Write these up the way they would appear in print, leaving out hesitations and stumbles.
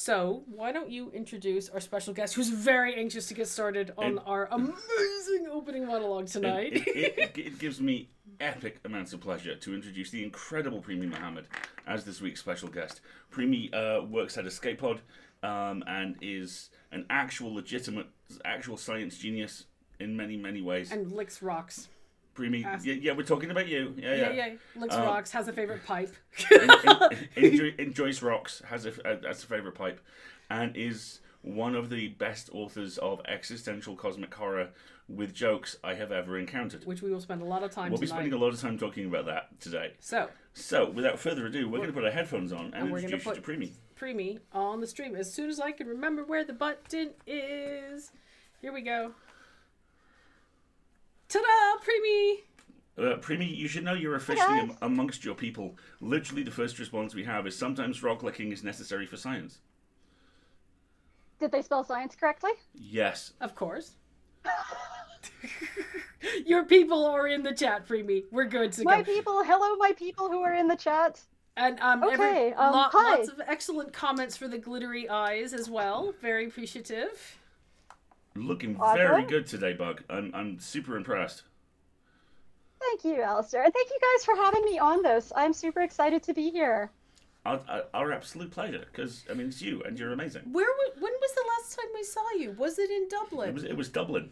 So, why don't you introduce our special guest, who's very anxious to get started on our amazing opening monologue tonight. It gives me epic amounts of pleasure to introduce the incredible Premee Mohamed as this week's special guest. Premee works at Escape Pod and is an legitimate science genius in many, many ways. And licks rocks. Premee, yeah, we're talking about you. Yeah. Licks rocks, has a favorite pipe. Enjoys rocks, has a favorite pipe, and is one of the best authors of existential cosmic horror with jokes I have ever encountered. Which we will spend a lot of time We'll be spending a lot of time talking about that today. So without further ado, we're going to put our headphones on and introduce you to Premee. Premee on the stream as soon as I can remember where the button is. Here we go. Ta-da, Premee! Premee, you should know you're officially amongst your people. Literally the first response we have is sometimes rock licking is necessary for science. Did they spell science correctly? Yes. Of course. Your people are in the chat, Premee. We're good to go. My people, hello my people who are in the chat. And hi. Lots of excellent comments for the glittery eyes as well. Very appreciative. Looking very good today, Bug. I'm super impressed. Thank you, Alasdair. And thank you guys for having me on this. I'm super excited to be here. Our absolute pleasure, because, I mean, it's you, and you're amazing. When was the last time we saw you? Was it in Dublin? It was Dublin.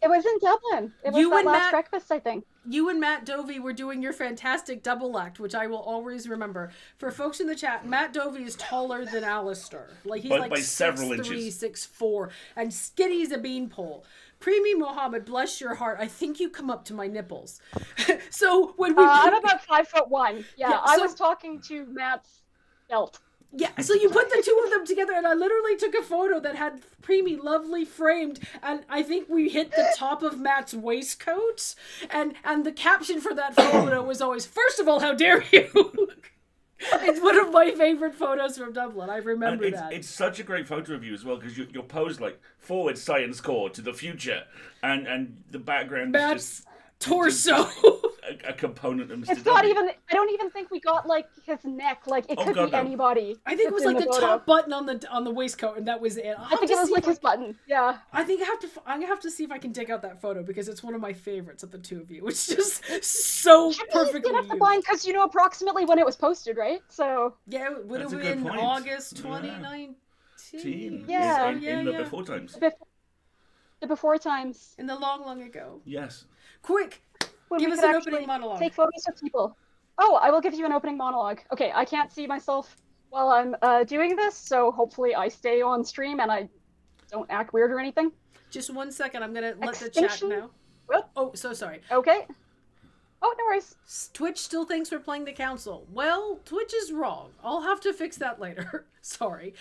It was in Dublin. It was that last breakfast, I think. You and Matt Dovey were doing your fantastic double act, which I will always remember. For folks in the chat, Matt Dovey is taller than Alasdair. Like he's by several inches. 6'4", and skinny as a beanpole. Premee Mohamed, bless your heart, I think you come up to my nipples. So when we I'm about 5'1". Yeah, I was talking to Matt's belt. Yeah, so you put the two of them together, and I literally took a photo that had Premee lovely framed, and I think we hit the top of Matt's waistcoat, and the caption for that photo was always, "First of all, how dare you?" It's one of my favorite photos from Dublin. I remember that. It's such a great photo of you as well, because you're posed like forward science core to the future, and the background Matt's is just torso. A component of Mr. It's not even, I don't even think we got like his neck, like it could be anybody. I think it was like the top button on the waistcoat, and that was it. I think it was like his button, yeah. I think I'm gonna have to see if I can dig out that photo, because it's one of my favorites of the two of you. It's just so perfectly used. Because you know approximately when it was posted, right? So yeah, it would have been August 2019. Yeah. In the before times. The before times. In the long, long ago. Yes. Quick. Give us an opening monologue. Take photos of people. Oh, I will give you an opening monologue. Okay, I can't see myself while I'm doing this, so hopefully I stay on stream and I don't act weird or anything. Just 1 second, I'm gonna let the chat know. What? Oh, so sorry. Okay. Oh, no worries. Twitch still thinks we're playing the council. Well, Twitch is wrong. I'll have to fix that later. Sorry.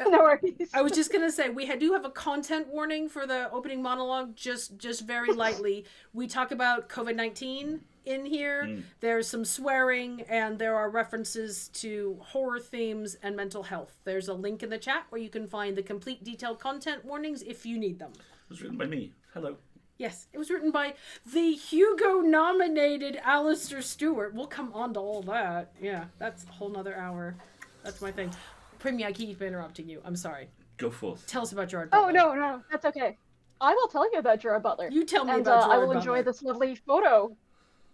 No worries. I was just gonna say we do have a content warning for the opening monologue. Just very lightly, we talk about COVID-19 in here. There's some swearing, and there are references to horror themes and mental health. There's a link in the chat where you can find the complete detailed content warnings if you need them. It was written by me. Hello. Yes, it was written by the Hugo-nominated Alasdair Stewart. We'll come on to all that. Yeah, that's a whole nother hour. That's my thing. Premee, I keep interrupting you. I'm sorry. Go forth. Tell us about Gerard Butler. Oh, no, that's okay. I will tell you about Gerard Butler. You tell me about Gerard Butler. I will enjoy this lovely photo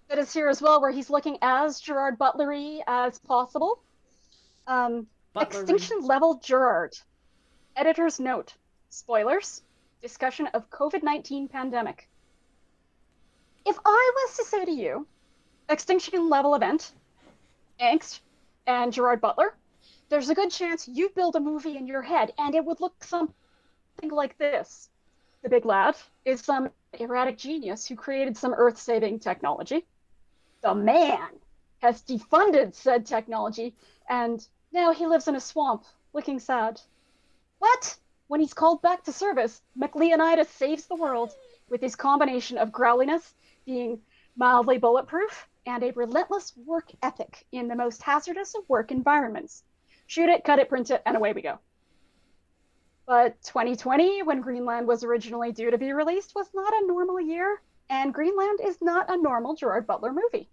that is here as well, where he's looking as Gerard Butlery as possible. Extinction level Gerard. Editor's note. Spoilers. Discussion of COVID-19 pandemic. If I was to say to you, extinction level event, angst, and Gerard Butler, there's a good chance you build a movie in your head and it would look something like this. The big lad is some erratic genius who created some earth-saving technology. The man has defunded said technology, and now he lives in a swamp, looking sad. What? When he's called back to service, McLeonidas saves the world with his combination of growliness, being mildly bulletproof, and a relentless work ethic in the most hazardous of work environments. Shoot it, cut it, print it, and away we go. But 2020, when Greenland was originally due to be released, was not a normal year, and Greenland is not a normal Gerard Butler movie.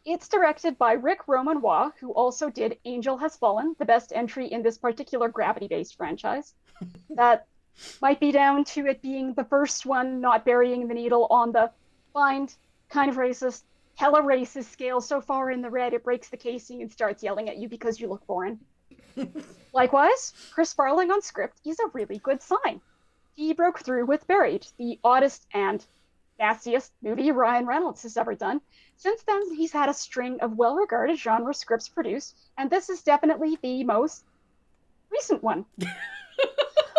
It's directed by Rick Romanois, who also did Angel Has Fallen, the best entry in this particular Gravity-based franchise. That might be down to it being the first one not burying the needle on the find kind of racist, hella racist scale so far in the red it breaks the casing and starts yelling at you because you look foreign. Likewise, Chris Farling on script is a really good sign. He broke through with Buried, the oddest and nastiest movie Ryan Reynolds has ever done. Since then, he's had a string of well-regarded genre scripts produced, and this is definitely the most recent one.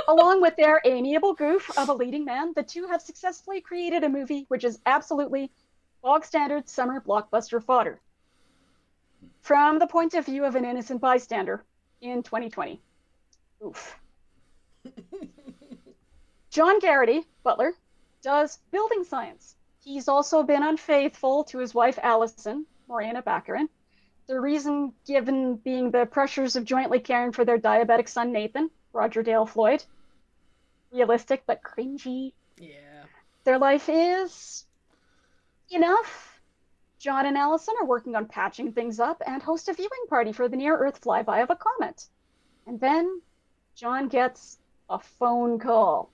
Along with their amiable goof of a leading man, the two have successfully created a movie which is absolutely bog-standard summer blockbuster fodder. From the point of view of an innocent bystander in 2020. Oof. John Garrity, Butler, does building science. He's also been unfaithful to his wife Allison, Morena Baccarin. The reason given being the pressures of jointly caring for their diabetic son Nathan, Roger Dale Floyd. Realistic but cringy. Yeah. Their life is enough. John and Allison are working on patching things up and host a viewing party for the near-Earth flyby of a comet. And then John gets a phone call.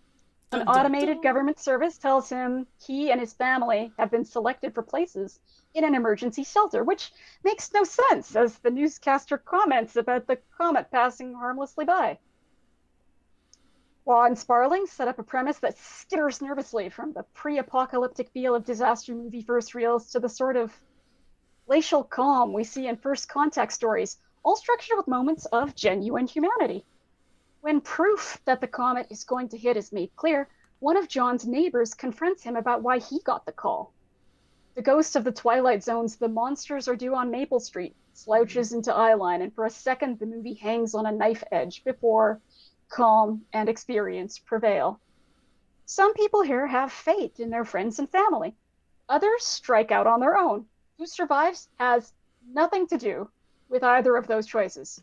An automated government service tells him he and his family have been selected for places in an emergency shelter, which makes no sense as the newscaster comments about the comet passing harmlessly by. Waugh and Sparling set up a premise that skitters nervously from the pre-apocalyptic feel of disaster movie first reels to the sort of glacial calm we see in first contact stories, all structured with moments of genuine humanity. When proof that the comet is going to hit is made clear, one of John's neighbors confronts him about why he got the call. The ghost of the Twilight Zone's The Monsters Are Due on Maple Street slouches into eyeline, and for a second the movie hangs on a knife edge before calm and experience prevail. Some people here have faith in their friends and family. Others strike out on their own. Who survives has nothing to do with either of those choices.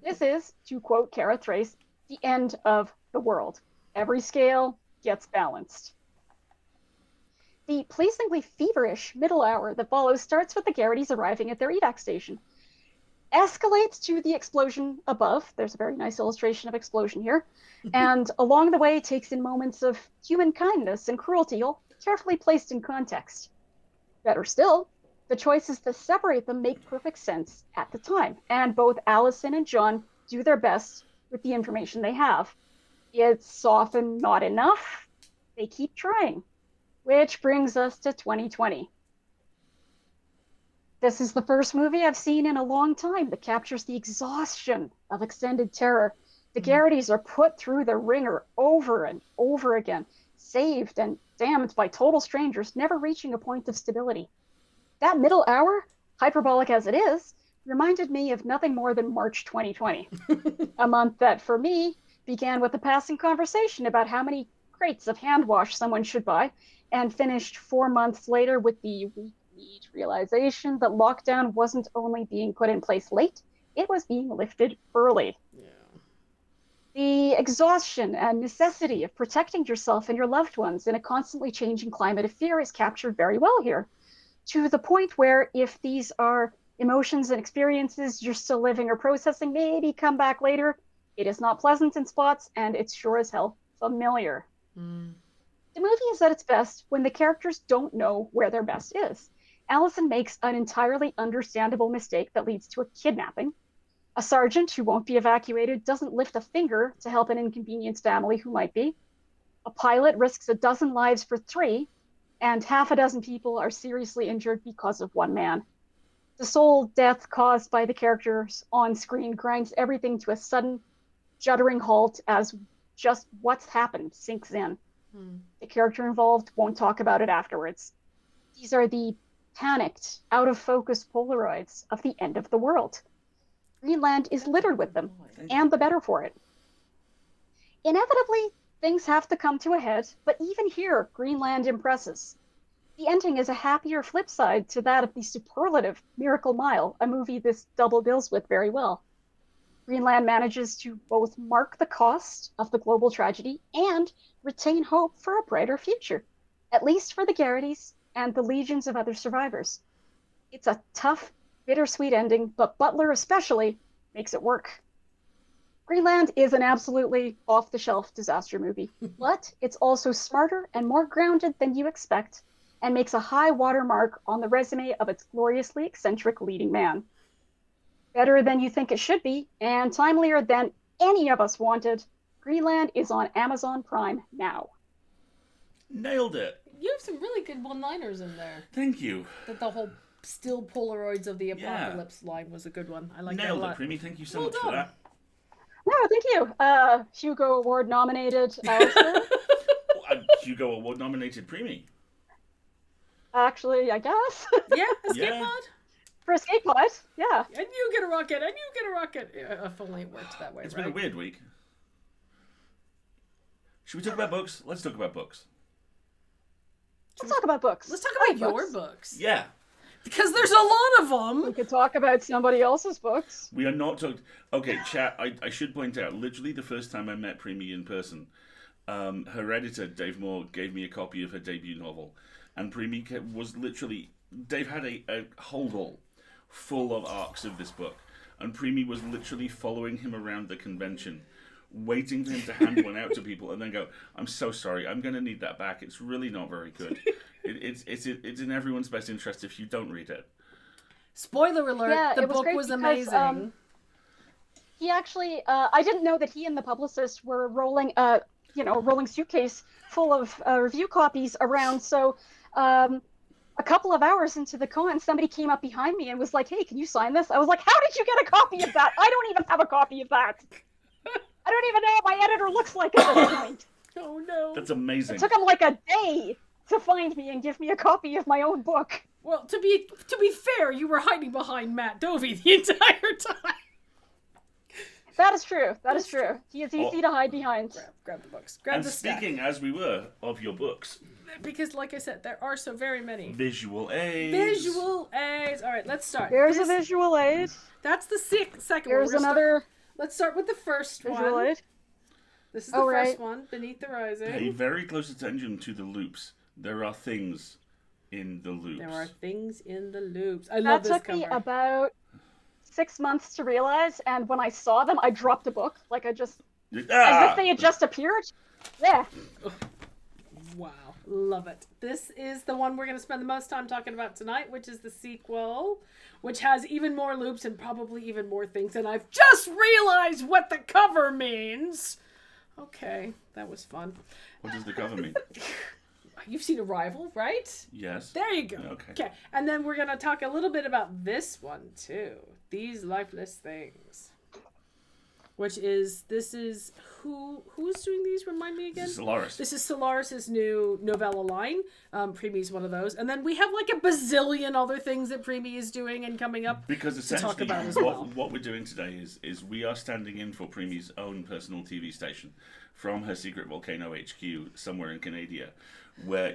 This is, to quote Kara Thrace, the end of the world. Every scale gets balanced. The pleasingly feverish middle hour that follows starts with the Garrity's arriving at their evac station, escalates to the explosion above. There's a very nice illustration of explosion here. And along the way takes in moments of human kindness and cruelty, all carefully placed in context. Better still, the choices to separate them make perfect sense at the time. And both Allison and John do their best with the information they have. It's often not enough. They keep trying. Which brings us to 2020. This is the first movie I've seen in a long time that captures the exhaustion of extended terror. The Garritys are put through the ringer over and over again, saved and damned by total strangers, never reaching a point of stability. That middle hour, hyperbolic as it is, reminded me of nothing more than March 2020. A month that, for me, began with a passing conversation about how many crates of hand wash someone should buy, and finished 4 months later with the weak-kneed realization that lockdown wasn't only being put in place late, it was being lifted early. Yeah. The exhaustion and necessity of protecting yourself and your loved ones in a constantly changing climate of fear is captured very well here, to the point where if these are emotions and experiences you're still living or processing, maybe come back later, it is not pleasant in spots, and it's sure as hell familiar. The movie is at its best when the characters don't know where their best is. Allison makes an entirely understandable mistake that leads to a kidnapping. A sergeant who won't be evacuated doesn't lift a finger to help an inconvenienced family who might be. A pilot risks a dozen lives for 3, and half a dozen people are seriously injured because of one man. The sole death caused by the characters on screen grinds everything to a sudden, juddering halt as just what's happened sinks in. The character involved won't talk about it afterwards. These are the panicked, out-of-focus Polaroids of the end of the world. Greenland is littered with them, and the better for it. Inevitably, things have to come to a head, but even here, Greenland impresses. The ending is a happier flip side to that of the superlative Miracle Mile, a movie this double bills with very well. Greenland manages to both mark the cost of the global tragedy and retain hope for a brighter future, at least for the Garritys and the legions of other survivors. It's a tough, bittersweet ending, but Butler especially makes it work. Greenland is an absolutely off-the-shelf disaster movie, but it's also smarter and more grounded than you expect, and makes a high watermark on the resume of its gloriously eccentric leading man. Better than you think it should be, and timelier than any of us wanted, Greenland is on Amazon Prime now. Nailed it. You have some really good one-liners in there. Thank you. That the whole still Polaroids of the apocalypse line was a good one. I like that a Nailed lot. it, Premee. Thank you so Well much for done. that. No, thank you. Hugo Award nominated Alasdair. Hugo Award nominated Premee. Actually, I guess. Yeah, Escape Yeah. Pod. For Escape Pod, yeah. And you get a rocket, and you get a rocket. Yeah, if only it worked that way, It's right? been a weird week. Should we talk about books? Let's talk about books. Let's talk about books. Let's talk I about like your books. Yeah. Because there's a lot of We them. could talk about somebody else's books. We are not talking. Okay, chat. I should point out, literally the first time I met Premee in person, her editor Dave Moore gave me a copy of her debut novel, and Premee was literally Dave had a holdall full of arcs of this book, and Premee was literally following him around the convention, waiting for him to hand one out to people, and then go, "I'm so sorry, I'm going to need that back. It's really not very good. It's in everyone's best interest if you don't read it." Spoiler alert, Yeah, the it was book great was because, amazing. He actually, I didn't know that he and the publicist were rolling rolling suitcase full of review copies around. So a couple of hours into the con, somebody came up behind me and was like, "Hey, can you sign this?" I was like, "How did you get a copy of that? I don't even have a copy of that. I don't even know what my editor looks like at this point." Oh no. That's amazing. It took him like a day to find me and give me a copy of my own book. Well, to be fair, you were hiding behind Matt Dovey the entire time. That is true. That is true. He is easy to hide behind. Grab the books. Grab And the stack. speaking as we were of your books, Because, like I said, there are so very many. visual aids. Visual aids. All right, let's start. There's a This- visual aid. That's the second one. There's We're gonna another Let's start with the first visual one. aid. This is the Oh, first right. one, Beneath the Rising. Pay very close attention to the loops. There are things in the loops. There are things in the loops. I That love this took cover. me about 6 months to realize, and when I saw them, I dropped a book. Like as if they had just appeared. Yeah. Wow, love it. This is the one we're going to spend the most time talking about tonight, which is the sequel, which has even more loops and probably even more things. And I've just realized what the cover means. Okay, that was fun. What does the cover mean? You've seen Arrival, right? Yes. There you go. Okay. And then we're going to talk a little bit about this one, too. These Lifeless Things. Which is, who's doing these? Remind me again? Solaris. This is Solaris' new novella line. Premee's one of those. And then we have like a bazillion other things that Premee is doing and coming up Because to talk essentially, about as well. what we're doing today is we are standing in for Premee's own personal TV station from her secret volcano HQ somewhere in Canada, where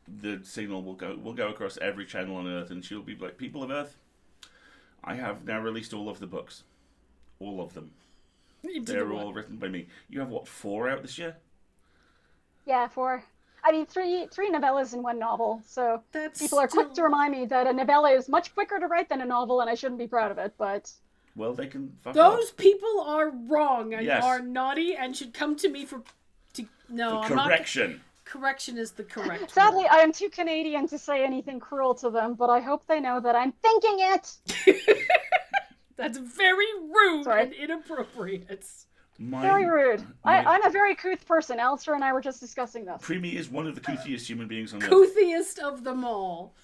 the signal will go across every channel on Earth, and she'll be like, "People of Earth, I have now released all of the books, all of them. They're all written by me. You have what, 4 out this year? Yeah, 4. I mean, three novellas in one novel. So That's people are quick to remind me that a novella is much quicker to write than a novel, and I shouldn't be proud of it. But Well, they can fuck Those off. people are wrong and Yes. are naughty and should come to me for... No, I'm not... Correction. Correction is the correct sadly, word. I am too Canadian to say anything cruel to them. But I hope they know that I'm thinking it. That's very rude Sorry. and inappropriate. Very rude. I'm a very couth person. Alistair and I were just discussing this. Premee is one of the coothiest human beings on Earth. Coothiest of them all.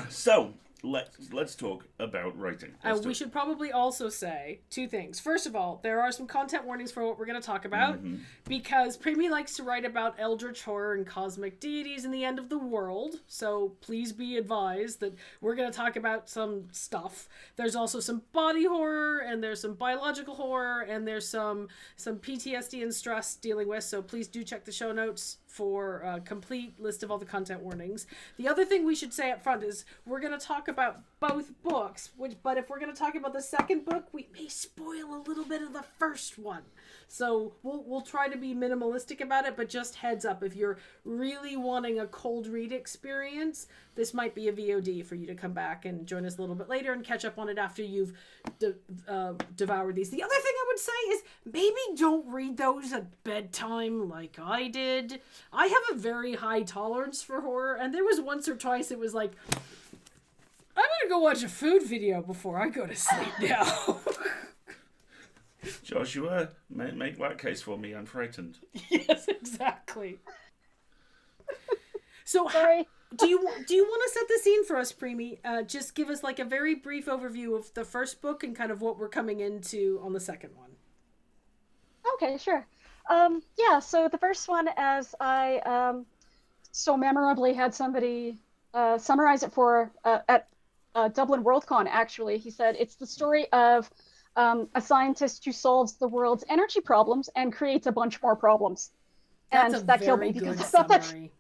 So let's talk about writing. We should probably also say 2 things. First of all, there are some content warnings for what we're going to talk about, because Premee likes to write about eldritch horror and cosmic deities and the end of the world, so please be advised that we're going to talk about some stuff. There's also some body horror, and there's some biological horror, and there's some PTSD and stress dealing with, so please do check the show notes for a complete list of all the content warnings. The other thing we should say up front is we're going to talk about both books, but if we're going to talk about the second book, we may spoil a little bit of the first one. So we'll try to be minimalistic about it, but just heads up, if you're really wanting a cold read experience, this might be a VOD for you to come back and join us a little bit later and catch up on it after you've devoured these. The other thing I would say is maybe don't read those at bedtime like I did. I have a very high tolerance for horror, and there was once or twice it was like, I'm gonna go watch a food video before I go to sleep now. Joshua, make that case for me. I'm frightened. Yes, exactly. So, Sorry. do you want to set the scene for us, Premee? Just give us like a very brief overview of the first book and kind of what we're coming into on the second one. Okay, sure. Yeah, so the first one, as I so memorably had somebody summarize it for at Dublin Worldcon, actually. He said, it's the story of a scientist who solves the world's energy problems and creates a bunch more problems. That's and a that killed me very because good I thought that's summary.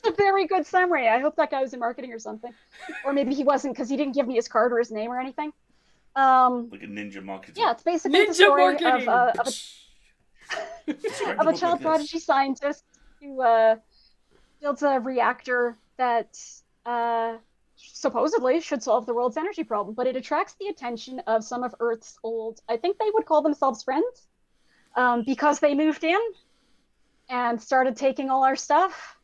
a very good summary. I hope that guy was in marketing or something. Or maybe he wasn't because he didn't give me his card or his name or anything. Like a ninja marketer. Yeah, it's basically the Ninja story marketing! of a child prodigy scientist who builds a reactor that supposedly should solve the world's energy problem, but it attracts the attention of some of Earth's old, I think they would call themselves friends, because they moved in and started taking all our stuff.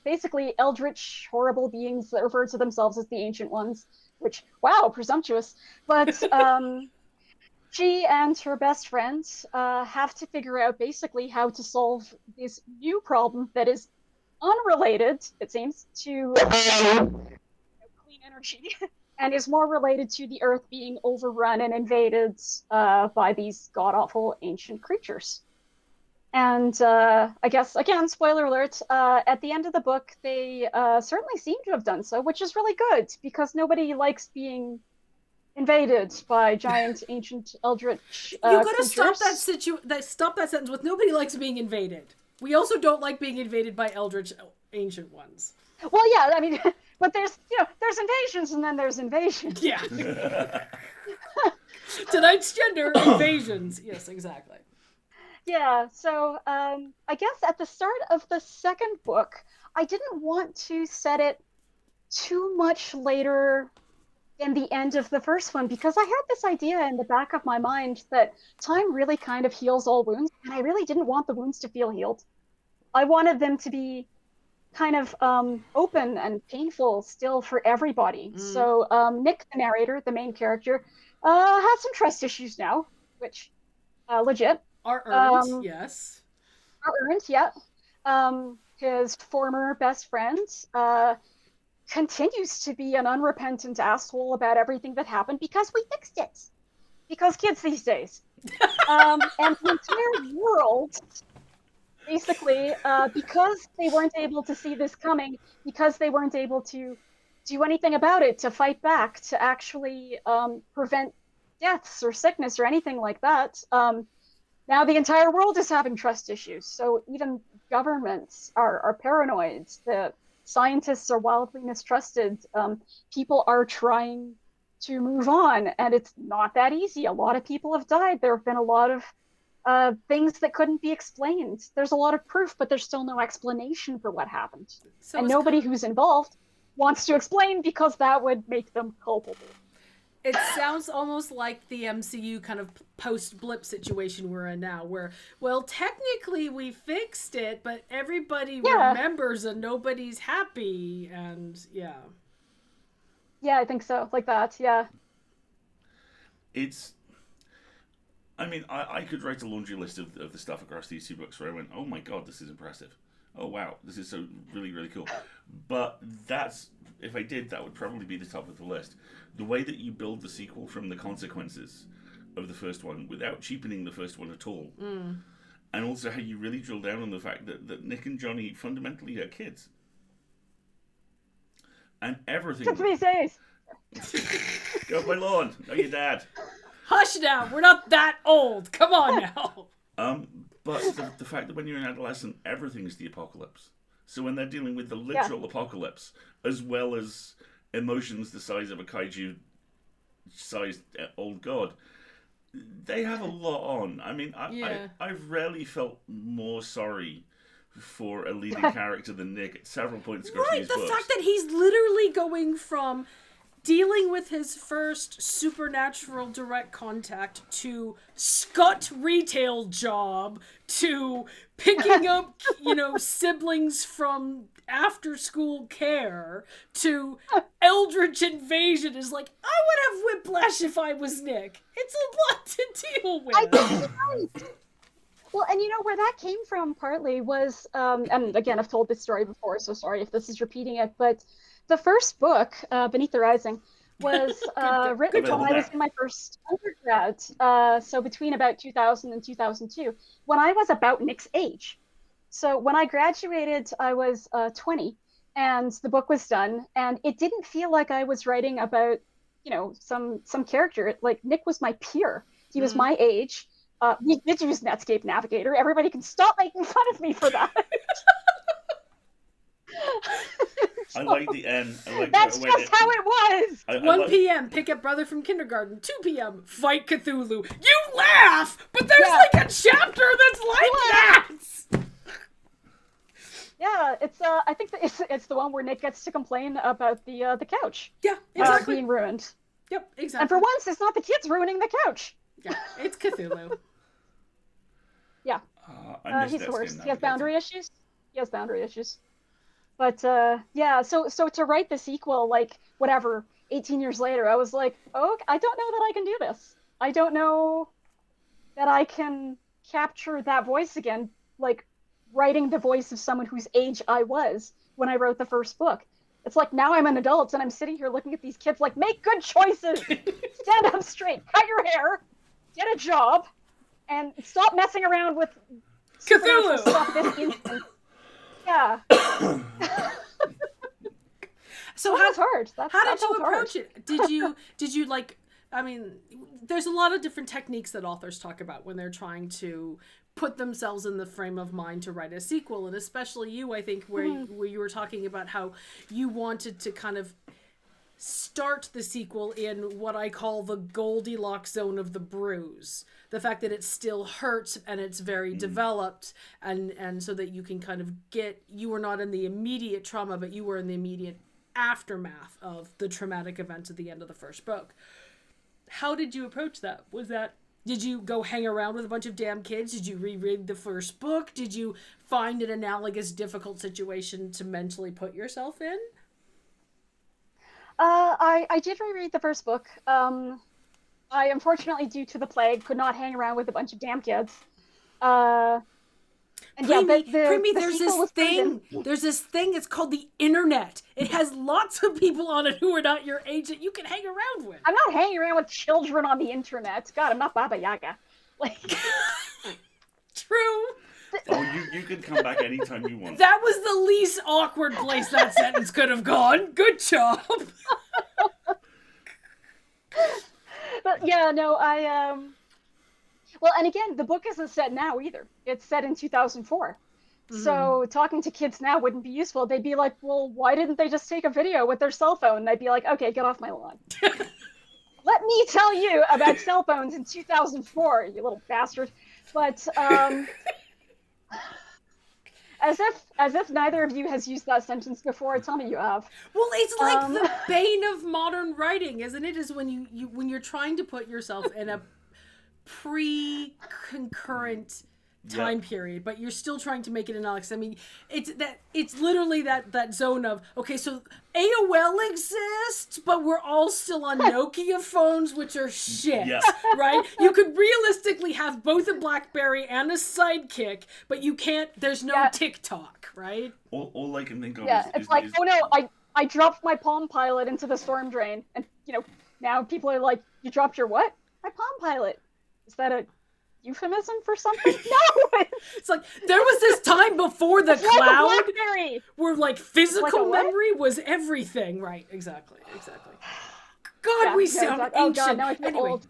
Basically, eldritch, horrible beings that refer to themselves as the Ancient Ones, which, wow, presumptuous. But she and her best friend have to figure out basically how to solve this new problem that is unrelated, it seems, to clean energy and is more related to the Earth being overrun and invaded by these god-awful ancient creatures. And I guess, again, spoiler alert, at the end of the book, they certainly seem to have done so, which is really good, because nobody likes being invaded by giant ancient eldritch You gotta creatures. stop that sentence with nobody likes being invaded. We also don't like being invaded by eldritch ancient ones. Well, yeah, I mean, but there's invasions and then there's invasions. Yeah. Tonight's gender, invasions. Yes, exactly. Yeah, so I guess at the start of the second book, I didn't want to set it too much later than the end of the first one, because I had this idea in the back of my mind that time really kind of heals all wounds, and I really didn't want the wounds to feel healed. I wanted them to be kind of open and painful still for everybody. So Nick, the narrator, the main character, has some trust issues now, which legit. Are earned, yes. Are earned, yeah. His former best friend continues to be an unrepentant asshole about everything that happened because we fixed it. Because kids these days. And the entire world, basically, because they weren't able to see this coming, because they weren't able to do anything about it, to fight back, to actually prevent deaths or sickness or anything like that, now the entire world is having trust issues. So even governments are paranoid. The scientists are wildly mistrusted. People are trying to move on, and it's not that easy. A lot of people have died. There have been a lot of things that couldn't be explained. There's a lot of proof, but there's still no explanation for what happened. So and nobody who's involved wants to explain because that would make them culpable. It sounds almost like the MCU kind of post-blip situation we're in now, where, well, technically we fixed it, but everybody remembers and nobody's happy, and yeah. Yeah, I think so. Like that, yeah. I mean, I could write a laundry list of the stuff across these two books where I went, oh my god, this is impressive. Oh wow, this is so really, really cool. But if I did, that would probably be the top of the list. The way that you build the sequel from the consequences of the first one without cheapening the first one at all. And also how you really drill down on the fact that Nick and Johnny fundamentally are kids. And everything... Kids these days! Go off my lawn! Know your dad! Hush now! We're not that old! Come on now! But the fact that when you're an adolescent, everything's the apocalypse. So when they're dealing with the literal apocalypse, as well as emotions the size of a kaiju-sized old god, they have a lot on. I mean, I've rarely felt more sorry for a leading character than Nick at several points across these books. Right, the fact that he's literally going from dealing with his first supernatural direct contact to scut retail job to picking up, siblings from after school care to eldritch invasion is like, I would have whiplash if I was Nick. It's a lot to deal with. I think you're right. Well, and where that came from partly was, and again, I've told this story before, so sorry if this is repeating it, but the first book, Beneath the Rising, was written when I was in my first undergrad, so between about 2000 and 2002, when I was about Nick's age. So when I graduated, I was 20, and the book was done, and it didn't feel like I was writing about, some character. Like, Nick was my peer. He was my age. We did use Netscape Navigator. Everybody can stop making fun of me for that. I like the end. That's just how it was. 1 p.m. pick up brother from kindergarten. 2 p.m. fight Cthulhu. You laugh, but there's like a chapter that's like that. Yeah, it's I think it's the one where Nick gets to complain about the couch. Yeah, exactly. Being ruined. Yep, exactly. And for once, it's not the kids ruining the couch. Yeah, it's Cthulhu. Yeah. He's the worst. He has boundary issues. But yeah, so to write the sequel, like, whatever, 18 years later, I was like, oh, I don't know that I can do this. I don't know that I can capture that voice again, like, writing the voice of someone whose age I was when I wrote the first book. It's like, now I'm an adult, and I'm sitting here looking at these kids like, make good choices! Stand up straight, cut your hair, get a job, and stop messing around with Cthulhu stuff this instant. Yeah. So that's hard. How did you approach it? Did you like, I mean, there's a lot of different techniques that authors talk about when they're trying to put themselves in the frame of mind to write a sequel, and especially you, I think, where you were talking about how you wanted to kind of start the sequel in what I call the Goldilocks zone of the bruise. The fact that it still hurts and it's very developed, and so that you can kind of you were not in the immediate trauma, but you were in the immediate aftermath of the traumatic events at the end of the first book. How did you approach that? Did you go hang around with a bunch of damn kids? Did you reread the first book? Did you find an analogous difficult situation to mentally put yourself in? I did reread the first book. I, unfortunately, due to the plague, could not hang around with a bunch of damn kids. And Premee, there's this thing, it's called the internet. It has lots of people on it who are not your age that you can hang around with. I'm not hanging around with children on the internet. God, I'm not Baba Yaga. Like, true. Oh, you can come back anytime you want. That was the least awkward place that sentence could have gone. Good job. But yeah, no, well, and again, the book isn't set now either. It's set in 2004. So talking to kids now wouldn't be useful. They'd be like, well, why didn't they just take a video with their cell phone? And I'd be like, okay, get off my lawn. Let me tell you about cell phones in 2004, you little bastard. But as if neither of you has used that sentence before, tell me you have. Well, it's like the bane of modern writing, isn't it? Is when when you're trying to put yourself in a pre-concurrent time period, but you're still trying to make it analogous. I mean, it's literally that zone of, okay, so AOL exists, but we're all still on Nokia phones, which are shit, right? You could realistically have both a BlackBerry and a Sidekick, but you can't, there's no TikTok, right? All I can think of is like, oh no, I dropped my Palm Pilot into the storm drain, and now people are like, you dropped your what? My Palm Pilot. Is that a euphemism for something? No! It's like, there was this time before the cloud where, like, physical memory was everything. Right, exactly. God, we sound ancient. Oh God, now I feel old.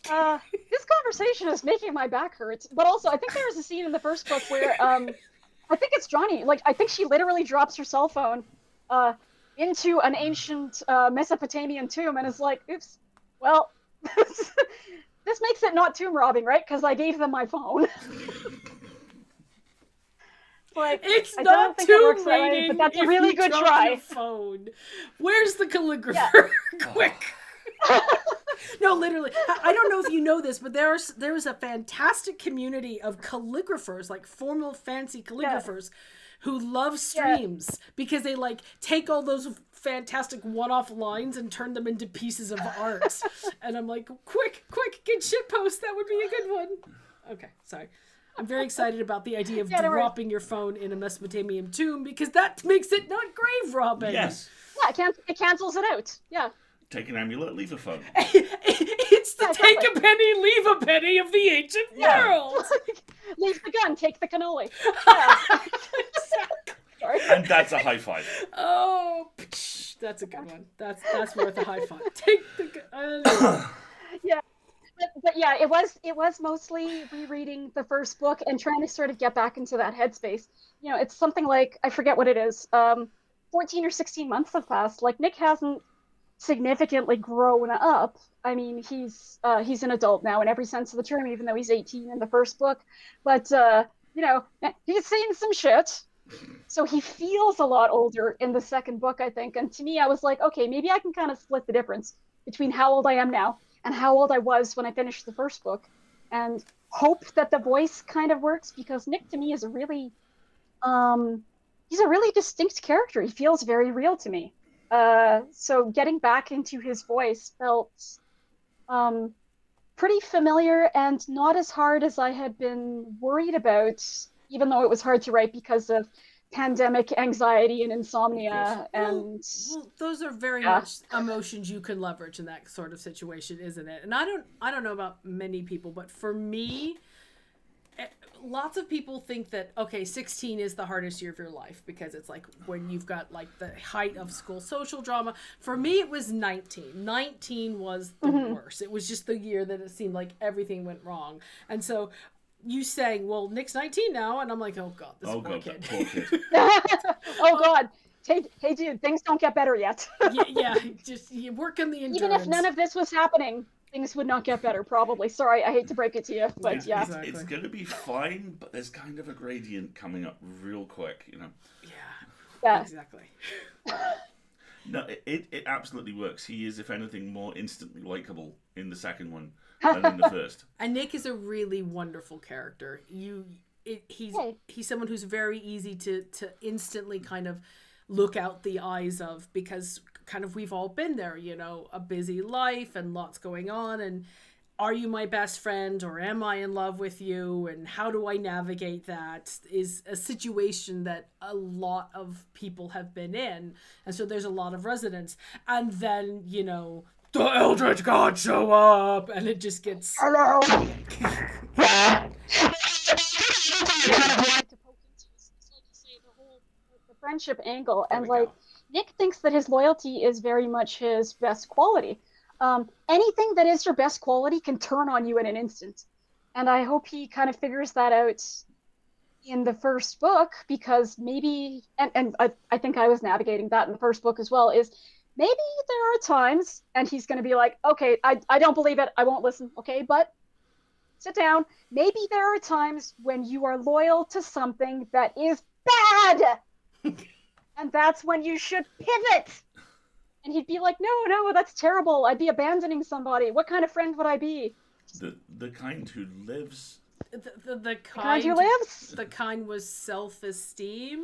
This conversation is making my back hurt. But also, I think there was a scene in the first book where I think it's Johnny. Like, I think she literally drops her cell phone into an ancient Mesopotamian tomb and is like, "Oops, well, this makes it not tomb robbing, right? Because I gave them my phone." Like, It's I not don't think it works tomb that way, raiding but that's a if really you good drop try. your phone. Where's the calligrapher? Quick. No, literally. I don't know if you know this, but there's a fantastic community of calligraphers, like formal, fancy calligraphers, who love streams because they like take all those fantastic one-off lines and turn them into pieces of art. And I'm like, quick, get shitpost. That would be a good one. Okay, sorry. I'm very excited about the idea of dropping your phone in a Mesopotamian tomb because that makes it not grave robbing. Yes. Yeah, it cancels it out. Yeah. Take an amulet, leave a phone. It's the take a penny, leave a penny of the ancient world. Leave the gun, take the cannoli. Yeah. Sorry. And that's a high five. Oh, that's a good one. That's worth a high five. Take the gun. Yeah. But yeah, it was mostly rereading the first book and trying to sort of get back into that headspace. You know, it's something like, I forget what it is, 14 or 16 months have passed. Like, Nick hasn't significantly grown up. I mean, he's an adult now in every sense of the term, even though he's 18 in the first book. But you know, he's seen some shit. So he feels a lot older in the second book, I think. And to me, I was like, okay, maybe I can kind of split the difference between how old I am now and how old I was when I finished the first book, and hope that the voice kind of works, because Nick to me is a really he's a really distinct character. He feels very real to me. So getting back into his voice felt pretty familiar and not as hard as I had been worried about, even though it was hard to write because of pandemic anxiety and insomnia. And well, those are very much emotions you can leverage in that sort of situation, isn't it? And I don't know about many people, but for me, lots of people think that, okay, 16 is the hardest year of your life because it's like when you've got like the height of school social drama. For me, it was 19. 19 was the worst. It was just the year that it seemed like everything went wrong. And so you saying, well, Nick's 19 now, and I'm like, oh god, this poor kid. Poor kid. Oh god. Hey dude, things don't get better yet. yeah, just you work on the endurance. Even if none of this was happening, things would not get better, probably. Sorry, I hate to break it to you, but yeah. Exactly. It's going to be fine, but there's kind of a gradient coming up real quick, you know. Yeah. Exactly. No, it absolutely works. He is, if anything, more instantly likable in the second one than in the first. And Nick is a really wonderful character. He's someone who's very easy to instantly kind of look out the eyes of, because kind of we've all been there, you know, a busy life and lots going on, and are you my best friend or am I in love with you, and how do I navigate that, is a situation that a lot of people have been in, and so there's a lot of resonance. And then, you know, the Eldritch gods show up and it just gets Hello. The friendship angle, and like Nick thinks that his loyalty is very much his best quality. Anything that is your best quality can turn on you in an instant, and I hope he kind of figures that out in the first book, because maybe, and I think I was navigating that in the first book as well, is maybe there are times, and he's going to be like, okay, I don't believe it, I won't listen, okay, but sit down. Maybe there are times when you are loyal to something that is bad, and that's when you should pivot. And he'd be like, no, that's terrible. I'd be abandoning somebody. What kind of friend would I be? The kind who lives. The kind who lives? The kind with self-esteem,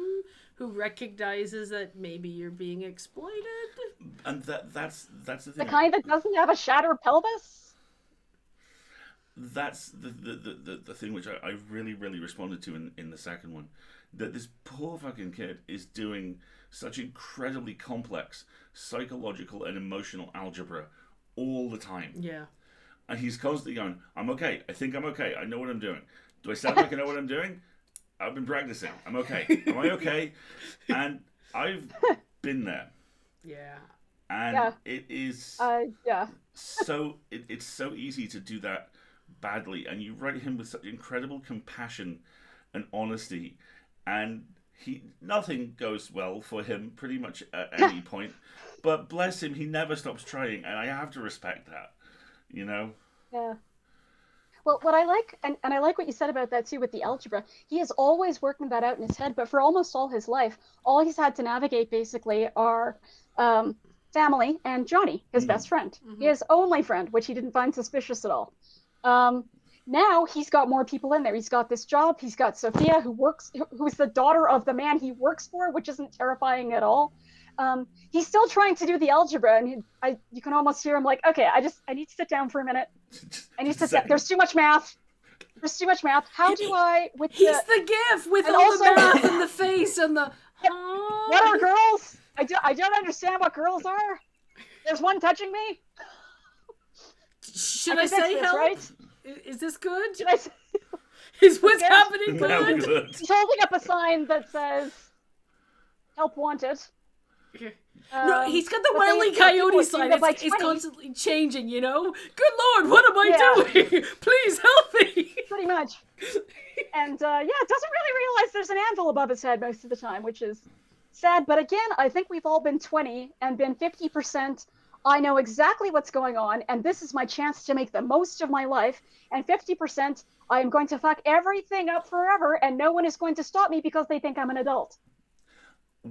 who recognizes that maybe you're being exploited. And that's the thing. The kind that doesn't have a shattered pelvis? That's the thing which I really, really responded to in the second one. That this poor fucking kid is doing such incredibly complex psychological and emotional algebra all the time. Yeah. And he's constantly going, I'm okay. I think I'm okay. I know what I'm doing. Do I sound like I know what I'm doing? I've been practicing. I'm okay. Am I okay? And I've been there. Yeah. And it is yeah. it's so easy to do that badly, and you write him with such incredible compassion and honesty, and nothing goes well for him pretty much at any point. But bless him, he never stops trying, and I have to respect that. You know. Yeah. Well, what I like, and I like what you said about that too with the algebra, he is always working that out in his head, but for almost all his life, all he's had to navigate basically are family and Johnny, his best friend, his only friend, which he didn't find suspicious at all. Now he's got more people in there. He's got this job. He's got Sophia, who's the daughter of the man he works for, which isn't terrifying at all. He's still trying to do the algebra, and you can almost hear him like, okay, I need to sit down for a minute. I need to sit. There's too much math. There's too much math. How do I He's the GIF with all the math and the face and the. What are girls? I don't understand what girls are. There's one touching me. Should I say help? Right? Is this good? Should I say? Is what's happening good? Good. He's holding up a sign that says "Help Wanted." No, he's got the Wile E. Coyote sign. It's constantly changing, you know? Good Lord, what am I doing? Please help me! Pretty much. And, doesn't really realize there's an anvil above his head most of the time, which is sad. But again, I think we've all been 20 and been 50%. I know exactly what's going on, and this is my chance to make the most of my life. And 50%, I am going to fuck everything up forever, and no one is going to stop me because they think I'm an adult.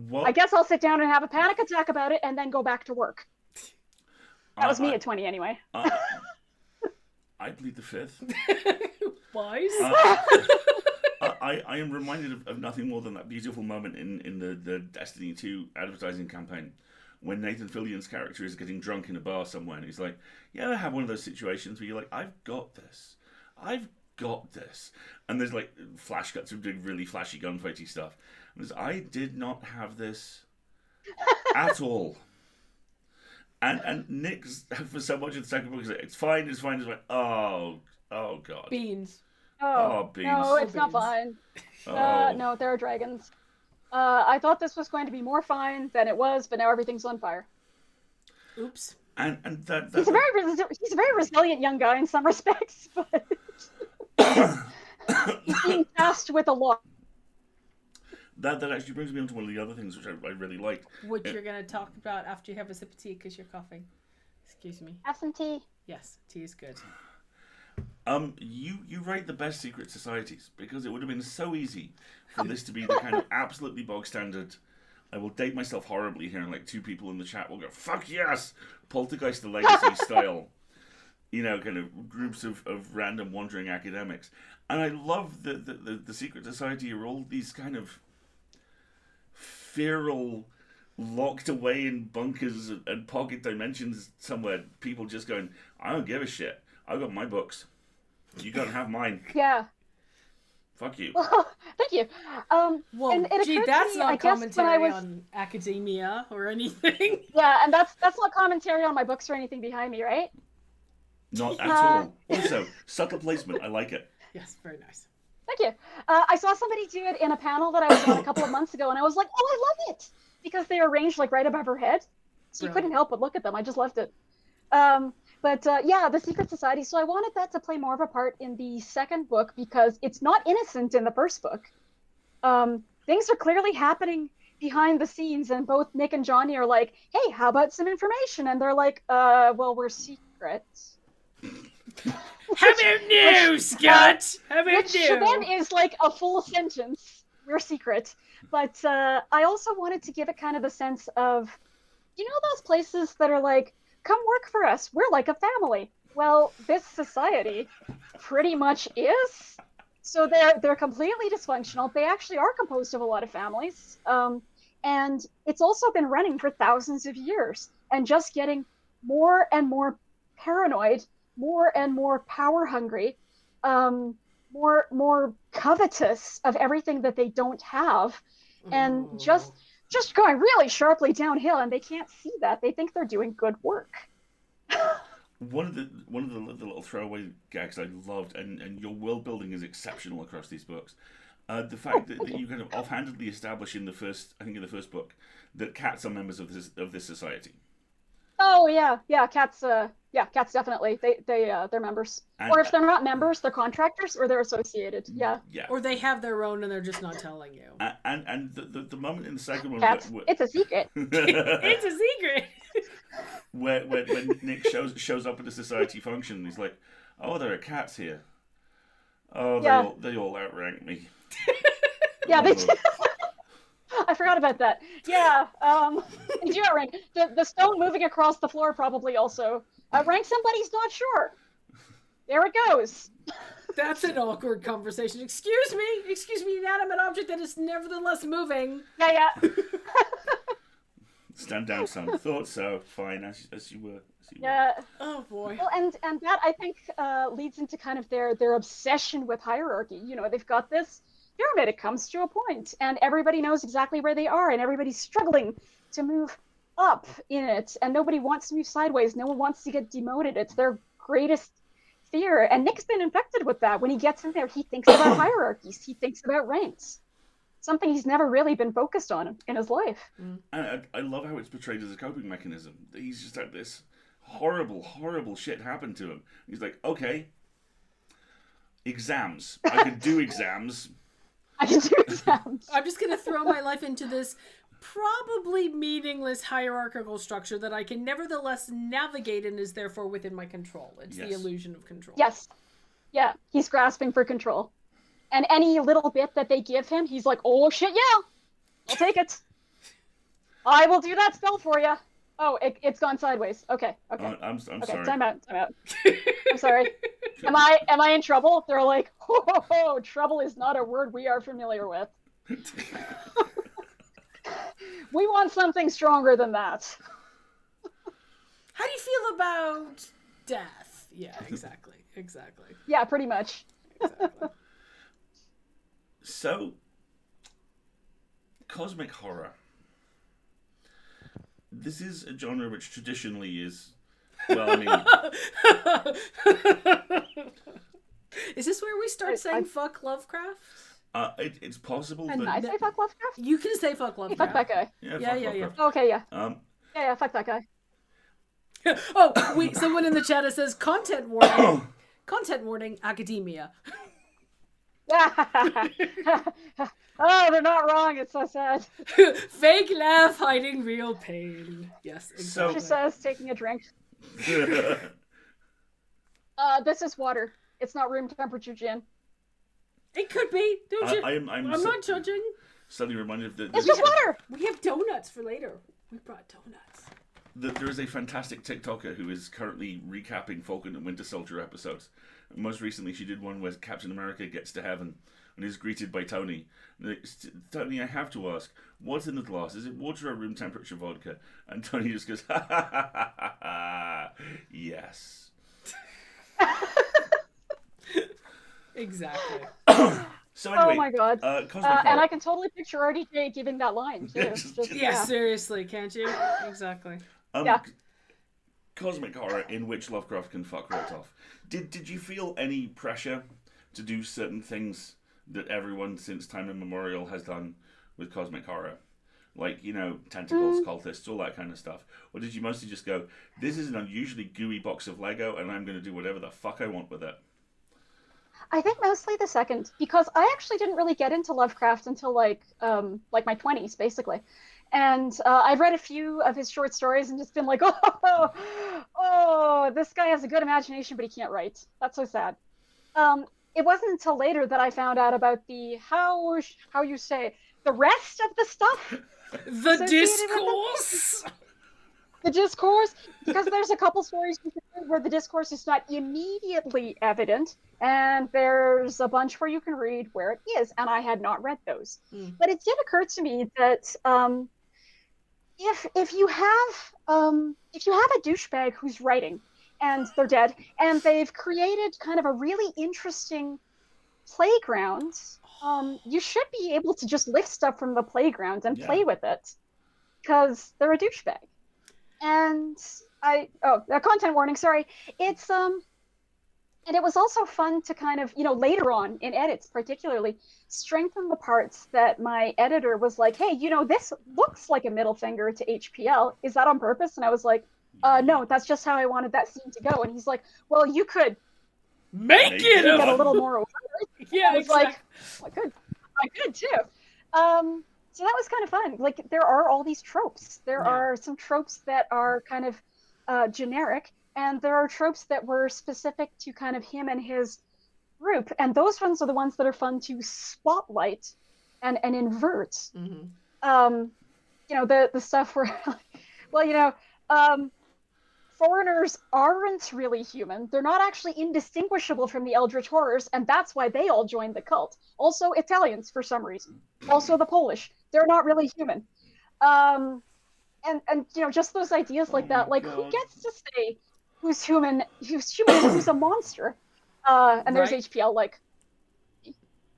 What? I guess I'll sit down and have a panic attack about it and then go back to work. That was me at 20 anyway. I plead the fifth. Wise. I am reminded of nothing more than that beautiful moment in the Destiny 2 advertising campaign when Nathan Fillion's character is getting drunk in a bar somewhere, and he's like, you ever have one of those situations where you're like, I've got this. And there's like flash cuts of doing really flashy gunfighty stuff. And I did not have this at all. And Nick's, for so much of the second book, is like, it's fine. Oh God. Beans. Oh, beans. No, it's not fine. No, there are dragons. I thought this was going to be more fine than it was, but now everything's on fire. Oops. And that he's a very resilient young guy in some respects, but he's being tasked with a lot. That actually brings me on to one of the other things which I really liked. Which you're going to talk about after you have a sip of tea because you're coughing. Excuse me. Have some tea. Yes, tea is good. You write the best secret societies because it would have been so easy for this to be the kind of absolutely bog standard. I will date myself horribly here, and like two people in the chat will go, "Fuck yes!" Poltergeist the Legacy style. You know, kind of groups of random wandering academics. And I love the secret society are all these kind of feral, locked away in bunkers and pocket dimensions somewhere. People just going, I don't give a shit. I've got my books. You gotta have mine. Yeah. Fuck you. Well, thank you. Well, and it that's me, not commentary on academia or anything. Yeah, and that's not commentary on my books or anything behind me, right? Not at all. Also, subtle placement. I like it. Yes, very nice. Thank you. I saw somebody do it in a panel that I was on a couple of months ago, and I was like, oh, I love it! Because they arranged like right above her head. So you couldn't help but look at them. I just loved it. But the Secret Society. So I wanted that to play more of a part in the second book because it's not innocent in the first book. Things are clearly happening behind the scenes, and both Nick and Johnny are like, hey, how about some information? And they're like, well, we're secrets. How about new, Scott? How about which new? then is like a full sentence. We're secret. But I also wanted to give it kind of a sense of, you know, those places that are like, come work for us. We're like a family. Well, this society pretty much is. So they're completely dysfunctional. They actually are composed of a lot of families. And it's also been running for thousands of years and just getting more and more paranoid, more and more power hungry, more covetous of everything that they don't have, and just going really sharply downhill, and they can't see that. They think they're doing good work. One of the little throwaway gags I loved, and your world building is exceptional across these books. The fact that you kind of offhandedly establish in the first book that cats are members of this society. Oh yeah, cats. Yeah, cats definitely. They're members, And or if they're not members, they're contractors or they're associated. Yeah, yeah, Or they have their own and they're just not telling you. and the moment in the second one cats. It's a secret. It's a secret. when Nick shows up at a society function, and he's like, "Oh, there are cats here. Oh, Yeah. they all outrank me." Yeah, they. Oh. I forgot about that. Yeah. They do outrank. The stone moving across the floor probably also outrank somebody's not sure. There it goes. That's an awkward conversation. Excuse me, inanimate object that is nevertheless moving. Yeah. Stand down, son. Thought so. Fine, as you were. Yeah. Oh boy. Well, and that I think leads into kind of their obsession with hierarchy. You know, they've got this pyramid. It comes to a point, and everybody knows exactly where they are, and everybody's struggling to move up in it, and nobody wants to move sideways. No one wants to get demoted. It's their greatest fear, and Nick's been infected with that. When he gets in there, he thinks about hierarchies. He thinks about ranks. Something he's never really been focused on in his life. And I love how it's portrayed as a coping mechanism. He's just had this horrible shit happen to him. He's like, okay, exams. I can do exams. I can do exams. I'm just gonna throw my life into this probably meaningless hierarchical structure that I can nevertheless navigate and is therefore within my control. It's the illusion of control. Yes. Yeah, he's grasping for control. And any little bit that they give him, he's like, oh shit, yeah, I'll take it. I will do that spell for you. Oh, it's gone sideways. Okay. I'm Okay, sorry. time out. I'm sorry. Am I in trouble? They're like, oh, trouble is not a word we are familiar with. We want something stronger than that. How do you feel about death? Yeah, exactly. Yeah, pretty much. Exactly. So, cosmic horror. This is a genre which traditionally is, well, I mean... Is this where we start saying fuck Lovecraft? It's possible Can that... I say fuck Lovecraft? You can say fuck Hey, Lovecraft. fuck that guy. Yeah, Yeah. Okay, yeah. Um, Yeah, fuck that guy. Oh, wait, someone in the chat says content warning. Content warning, academia. Oh, they're not wrong. It's so sad. Fake laugh hiding real pain. Yes, exactly. She says, taking a drink. This is water. It's not room temperature gin. It could be. Don't you? I'm not judging. Suddenly reminded of It's just water. We have donuts for later. We brought donuts. There is a fantastic TikToker who is currently recapping Falcon and Winter Soldier episodes. Most recently, she did one where Captain America gets to heaven and is greeted by Tony. Tony, I have to ask, what's in the glass? Is it water or room temperature vodka? And Tony just goes, ha ha ha ha ha ha. Yes. Exactly. So anyway, Oh my god. Cosmic Horror. And I can totally picture RDJ giving that line too. Yeah, seriously, can't you? Exactly. Yeah. Cosmic horror in which Lovecraft can fuck right off. Did you feel any pressure to do certain things that everyone since time immemorial has done with cosmic horror? Like, you know, tentacles, cultists, all that kind of stuff. Or did you mostly just go, this is an unusually gooey box of Lego and I'm going to do whatever the fuck I want with it? I think mostly the second, because I actually didn't really get into Lovecraft until like my 20s, basically. And I've read a few of his short stories and just been like, oh, this guy has a good imagination, but he can't write. That's so sad. It wasn't until later that I found out about the how you say the rest of the stuff. The discourse. The discourse, because there's a couple stories where the discourse is not immediately evident, and there's a bunch where you can read where it is, and I had not read those. But it did occur to me that if you have a douchebag who's writing, and they're dead, and they've created kind of a really interesting playground, you should be able to just lift stuff from the playground and play with it, because they're a douchebag. And a content warning, sorry. It's and it was also fun to kind of, later on in edits particularly, strengthen the parts that my editor was like, hey, this looks like a middle finger to HPL. Is that on purpose? And I was like, no, that's just how I wanted that scene to go. And he's like, well, you could Make it get a little more over it. Yeah, I was like, I could too. So that was kind of fun. Like, there are all these tropes. There are some tropes that are kind of generic, and there are tropes that were specific to kind of him and his group. And those ones are the ones that are fun to spotlight and invert. Mm-hmm. The stuff where, well, foreigners aren't really human. They're not actually indistinguishable from the Eldritch Horrors, and that's why they all joined the cult. Also, Italians, for some reason. Also, the Polish. They're not really human. And just those ideas like that. Like, who gets to say who's human and who's a monster? And there's HPL, like,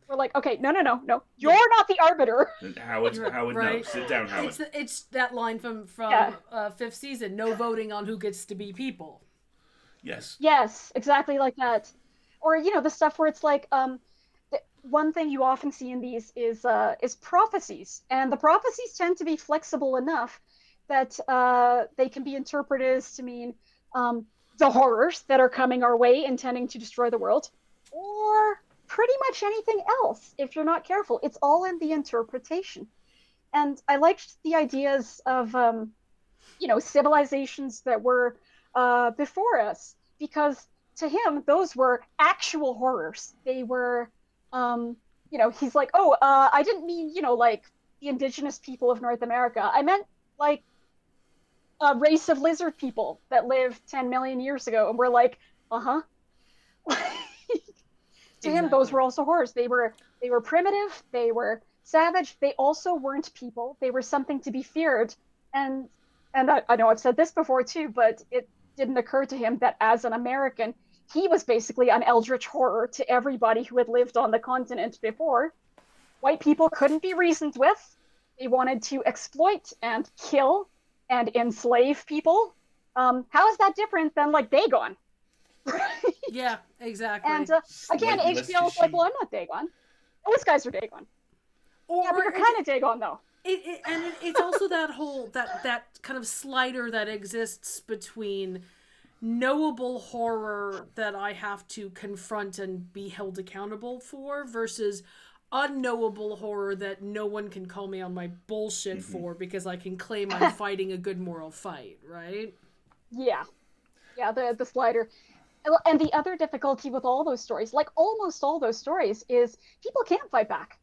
we're like, okay, no. You're not the arbiter. Howard, right. No. Sit down, Howard. It's that line from fifth season, no voting on who gets to be people. Yes, exactly like that. Or, the stuff where it's like, one thing you often see in these is prophecies. And the prophecies tend to be flexible enough that they can be interpreted as to mean the horrors that are coming our way intending to destroy the world, or pretty much anything else if you're not careful. It's all in the interpretation. And I liked the ideas of civilizations that were before us, because to him those were actual horrors. They were he's like, I didn't mean like the indigenous people of North America. I meant like a race of lizard people that lived 10 million years ago. And we're like, to him, those were also horrors. They were primitive. They were savage. They also weren't people. They were something to be feared. And I know I've said this before too, but it didn't occur to him that as an American, he was basically an eldritch horror to everybody who had lived on the continent before. White people couldn't be reasoned with. They wanted to exploit and kill and enslave people. How is that different than like Dagon? Yeah, exactly. And again, HBO's like, well, I'm not Dagon. Those guys are Dagon. But you're kind of Dagon, though. It's also that whole that kind of slider that exists between knowable horror that I have to confront and be held accountable for versus unknowable horror that no one can call me on my bullshit for because I can claim I'm fighting a good moral fight, right? Yeah, the slider. And the other difficulty with all those stories, like almost all those stories, is people can't fight back.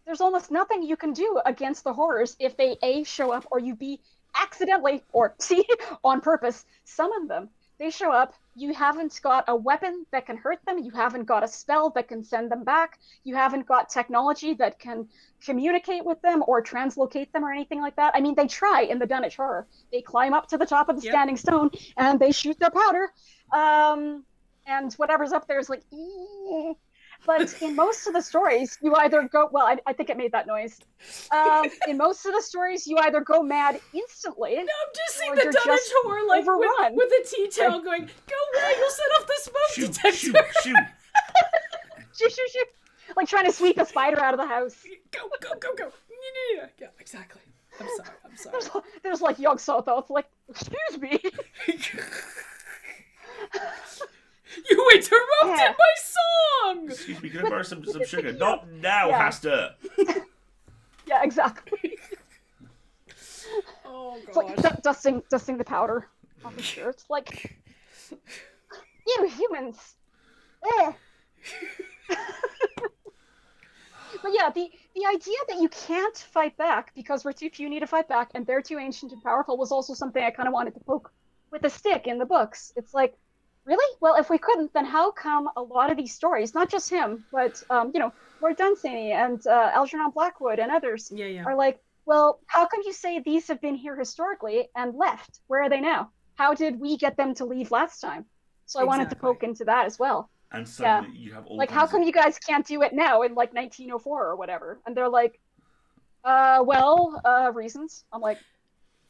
There's almost nothing you can do against the horrors if they A, show up, or you B, accidentally, or C, on purpose, summon them. They show up, you haven't got a weapon that can hurt them, you haven't got a spell that can send them back, you haven't got technology that can communicate with them or translocate them or anything like that. I mean, they try in the Dunwich Horror. They climb up to the top of the standing stone, and they shoot their powder. And whatever's up there is like, ee. But in most of the stories, you either go, well, I think it made that noise. In most of the stories, you either go mad instantly. No, I'm just seeing the Dunwich Horror like with a tea towel going, go away, you'll set off the smoke detector. Shoot. shoot. Like trying to sweep a spider out of the house. Go. Yeah, exactly. I'm sorry. There's like young Sothoth, like, excuse me. You interrupted my song! Excuse me, can I borrow some sugar? Not now, Hasta! Yeah, exactly. Oh, gosh. It's like dusting the powder on the shirt. Like, you humans! But yeah, the idea that you can't fight back because we're too puny to fight back and they're too ancient and powerful was also something I kind of wanted to poke with a stick in the books. It's like, really? Well, if we couldn't, then how come a lot of these stories, not just him, but, Lord Dunsany and Algernon Blackwood and others are like, well, how come you say these have been here historically and left? Where are they now? How did we get them to leave last time? So I wanted to poke into that as well. And suddenly you have all like, how come you guys can't do it now in, like, 1904 or whatever? And they're like, reasons. I'm like,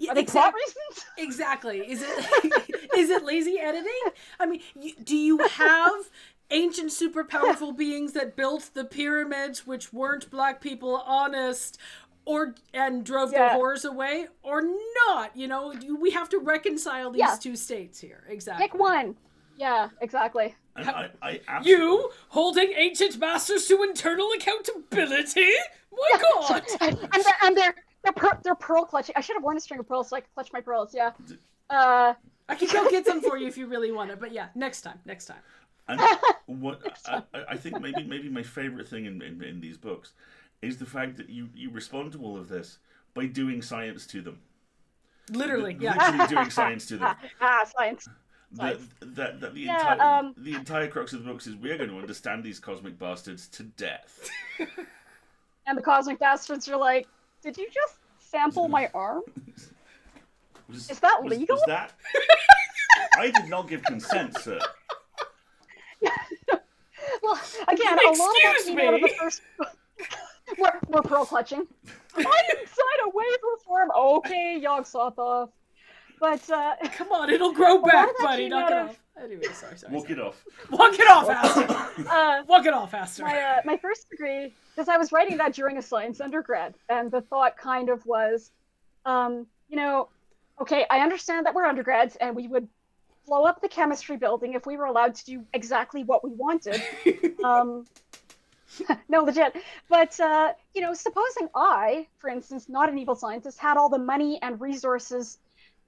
are they plot reasons? Exactly. Is it lazy editing? I mean, do you have ancient super powerful beings that built the pyramids which weren't black people honest? and drove Yeah. the horrors away, or not. You know, we have to reconcile these Yeah. two states here. Exactly. Pick one. Yeah, exactly. And I absolutely... You holding ancient masters to internal accountability? My God! and they're pearl clutching. I should have worn a string of pearls so I could clutch my pearls. Yeah. I can go get some for you if you really want it, but yeah, next time. And what I think maybe my favorite thing in these books is the fact that you respond to all of this by doing science to them. Literally, yeah. Literally doing science to them. Science. The entire crux of the books is we're going to understand these cosmic bastards to death. And the cosmic bastards are like, did you just sample my arm? Is that legal? Was that? I did not give consent, sir. Well, again, a lot of that came out of the first book. We're pearl clutching. I didn't sign a waiver form. Okay, Yog Sothoth. But come on, it'll grow back, buddy. Knock it off. Anyway, sorry. Walk it off. Walk it off, Alasdair. Walk it off, Alasdair. My first degree, because I was writing that during a science undergrad, and the thought kind of was, okay, I understand that we're undergrads, and we would blow up the chemistry building if we were allowed to do exactly what we wanted. No, legit. But, supposing I, for instance, not an evil scientist, had all the money and resources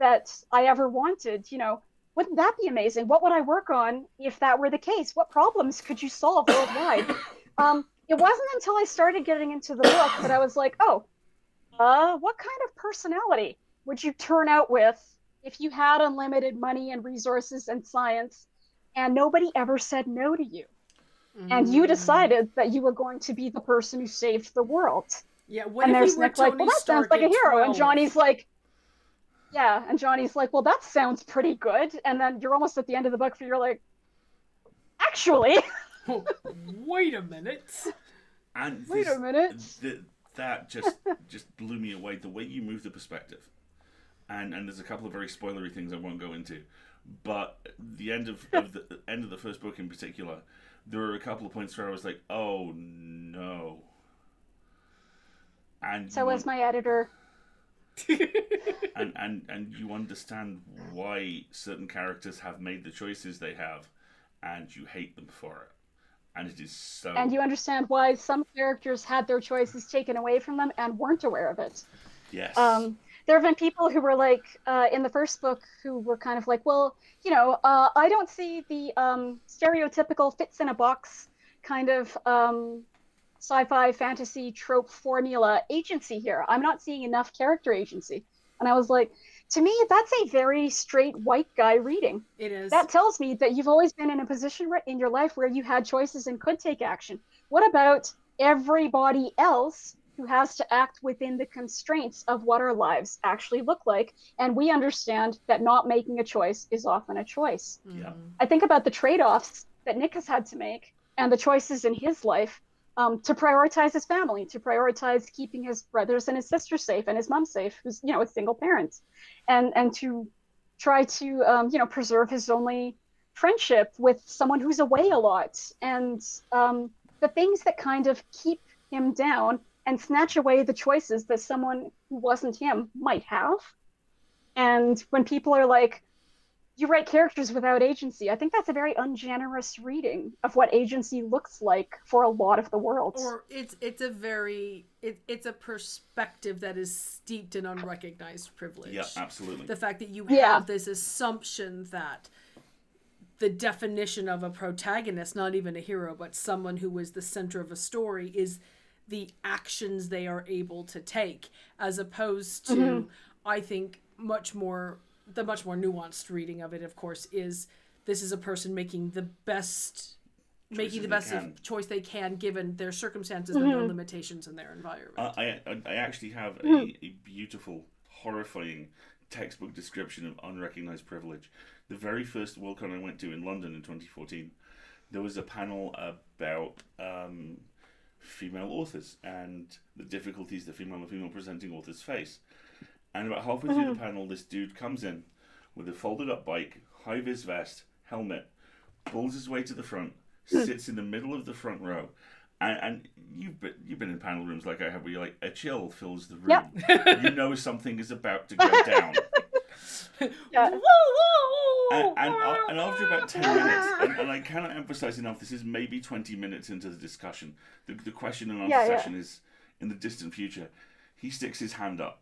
that I ever wanted, wouldn't that be amazing? What would I work on if that were the case? What problems could you solve worldwide? It wasn't until I started getting into the book that I was like, what kind of personality would you turn out with if you had unlimited money and resources and science and nobody ever said no to you? And you decided that you were going to be the person who saved the world. Yeah, what and if there's you were Nick like, Tony well, that sounds Stark like a at hero. 12? And Johnny's like, well, that sounds pretty good. And then you're almost at the end of the book where you're like, actually. Wait a minute. And Wait a minute. That just blew me away. The way you move the perspective. And there's a couple of very spoilery things I won't go into. But the end of the end of the first book in particular, there were a couple of points where I was like, oh no. And so was my editor. and you understand why certain characters have made the choices they have, and you hate them for it. And it is so... And you understand why some characters had their choices taken away from them and weren't aware of it. Yes. There have been people who were like, in the first book, who were kind of like, well, I don't see the stereotypical fits in a box kind of sci-fi fantasy trope formula agency here. I'm not seeing enough character agency. And I was like, to me, that's a very straight white guy reading. It is. That tells me that you've always been in a position in your life where you had choices and could take action. What about everybody else who has to act within the constraints of what our lives actually look like? And we understand that not making a choice is often a choice. Yeah. I think about the trade-offs that Nick has had to make and the choices in his life to prioritize his family, to prioritize keeping his brothers and his sisters safe and his mom safe, who's, a single parent, and to try to, preserve his only friendship with someone who's away a lot, and the things that kind of keep him down and snatch away the choices that someone who wasn't him might have. And when people are like, you write characters without agency, I think that's a very ungenerous reading of what agency looks like for a lot of the world. Or it's a perspective that is steeped in unrecognized privilege. Yeah, absolutely. The fact that you have this assumption that the definition of a protagonist, not even a hero, but someone who is the center of a story, is the actions they are able to take, as opposed to, I think, the much more nuanced reading of it, of course, is this is a person making the best choice they can given their circumstances and their limitations in their environment. I actually have a beautiful, horrifying textbook description of unrecognized privilege. The very first Worldcon I went to in London in 2014, there was a panel about female authors and the difficulties that female presenting authors face. And about halfway through the panel, this dude comes in with a folded up bike, high-vis vest, helmet, pulls his way to the front, sits in the middle of the front row, And you've been in panel rooms like I have, where you're like, a chill fills the room. Yep. You know something is about to go down. Yeah. And after about 10 minutes, and I cannot emphasize enough, this is maybe 20 minutes into the discussion. The question and answer session is in the distant future. He sticks his hand up,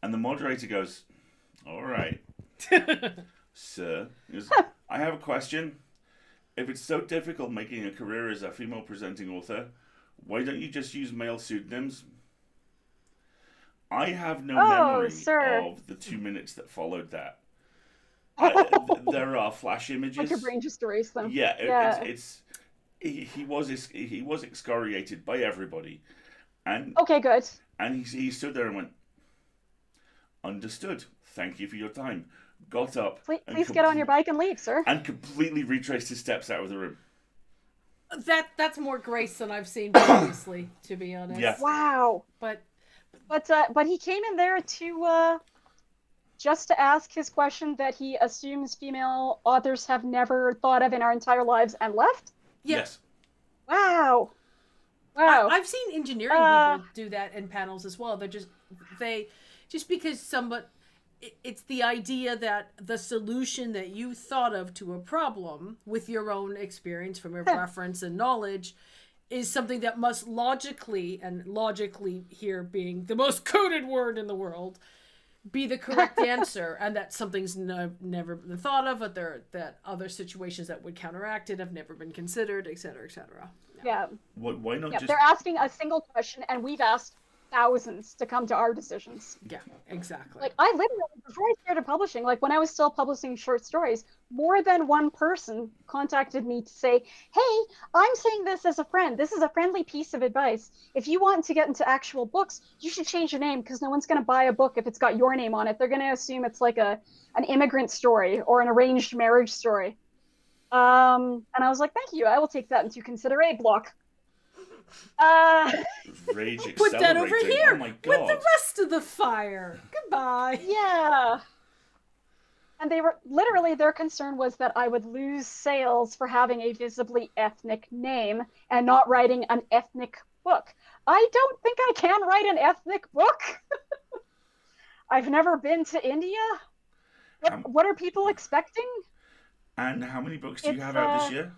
and the moderator goes, "All right, sir, he goes, I have a question. If it's so difficult making a career as a female presenting author, why don't you just use male pseudonyms?" I have no memory of the 2 minutes that followed that. There are flash images. Like your brain just erased them. Yeah. He was excoriated by everybody, and okay, good. And he stood there and went, "Understood. Thank you for your time." Got up. Please get on your bike and leave, sir. And completely retraced his steps out of the room. That's more grace than I've seen previously, to be honest. Yeah. Wow. But he came in there to just to ask his question that he assumes female authors have never thought of in our entire lives and left. Yeah. Yes. Wow. I've seen engineering people do that in panels as well. Just because it's the idea that the solution that you thought of to a problem with your own experience from your reference and knowledge is something that must logically here being the most coded word in the world, be the correct answer, and that something's never been thought of, but that other situations that would counteract it have never been considered, etc., etc. Yeah. Why not just... They're asking a single question, and we've asked thousands to come to our decisions. Yeah, exactly. Like, I literally, before I started publishing, like when I was still publishing short stories, more than one person contacted me to say, "Hey, I'm saying this as a friend. This is a friendly piece of advice. If you want to get into actual books, you should change your name, because no one's going to buy a book if it's got your name on it. They're going to assume it's like an immigrant story or an arranged marriage story." And I was like, "Thank you. I will take that into consideration." Block. Rage accelerating. Put that over here oh my God. with the rest of the fire. Goodbye. Yeah. And they were literally, their concern was that I would lose sales for having a visibly ethnic name and not writing an ethnic book. I don't think I can write an ethnic book. I've never been to India. What are people expecting? And how many books do you have out this year?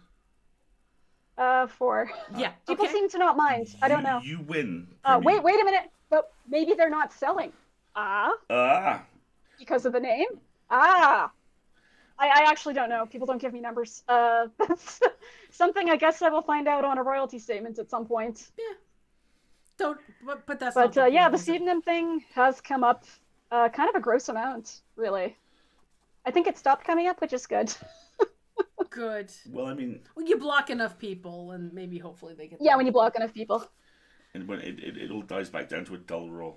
4. Yeah. People seem to not mind. I don't know. You win. Wait a minute. But maybe they're not selling. Because of the name? I actually don't know. People don't give me numbers. That's something I guess I will find out on a royalty statement at some point. Yeah. But that's But not the pseudonym thing has come up kind of a gross amount, really. I think it stopped coming up, which is good. Good. Well, I mean... When you block enough people, and maybe hopefully they get... Yeah, when you block enough people. And when it all dies back down to a dull roar.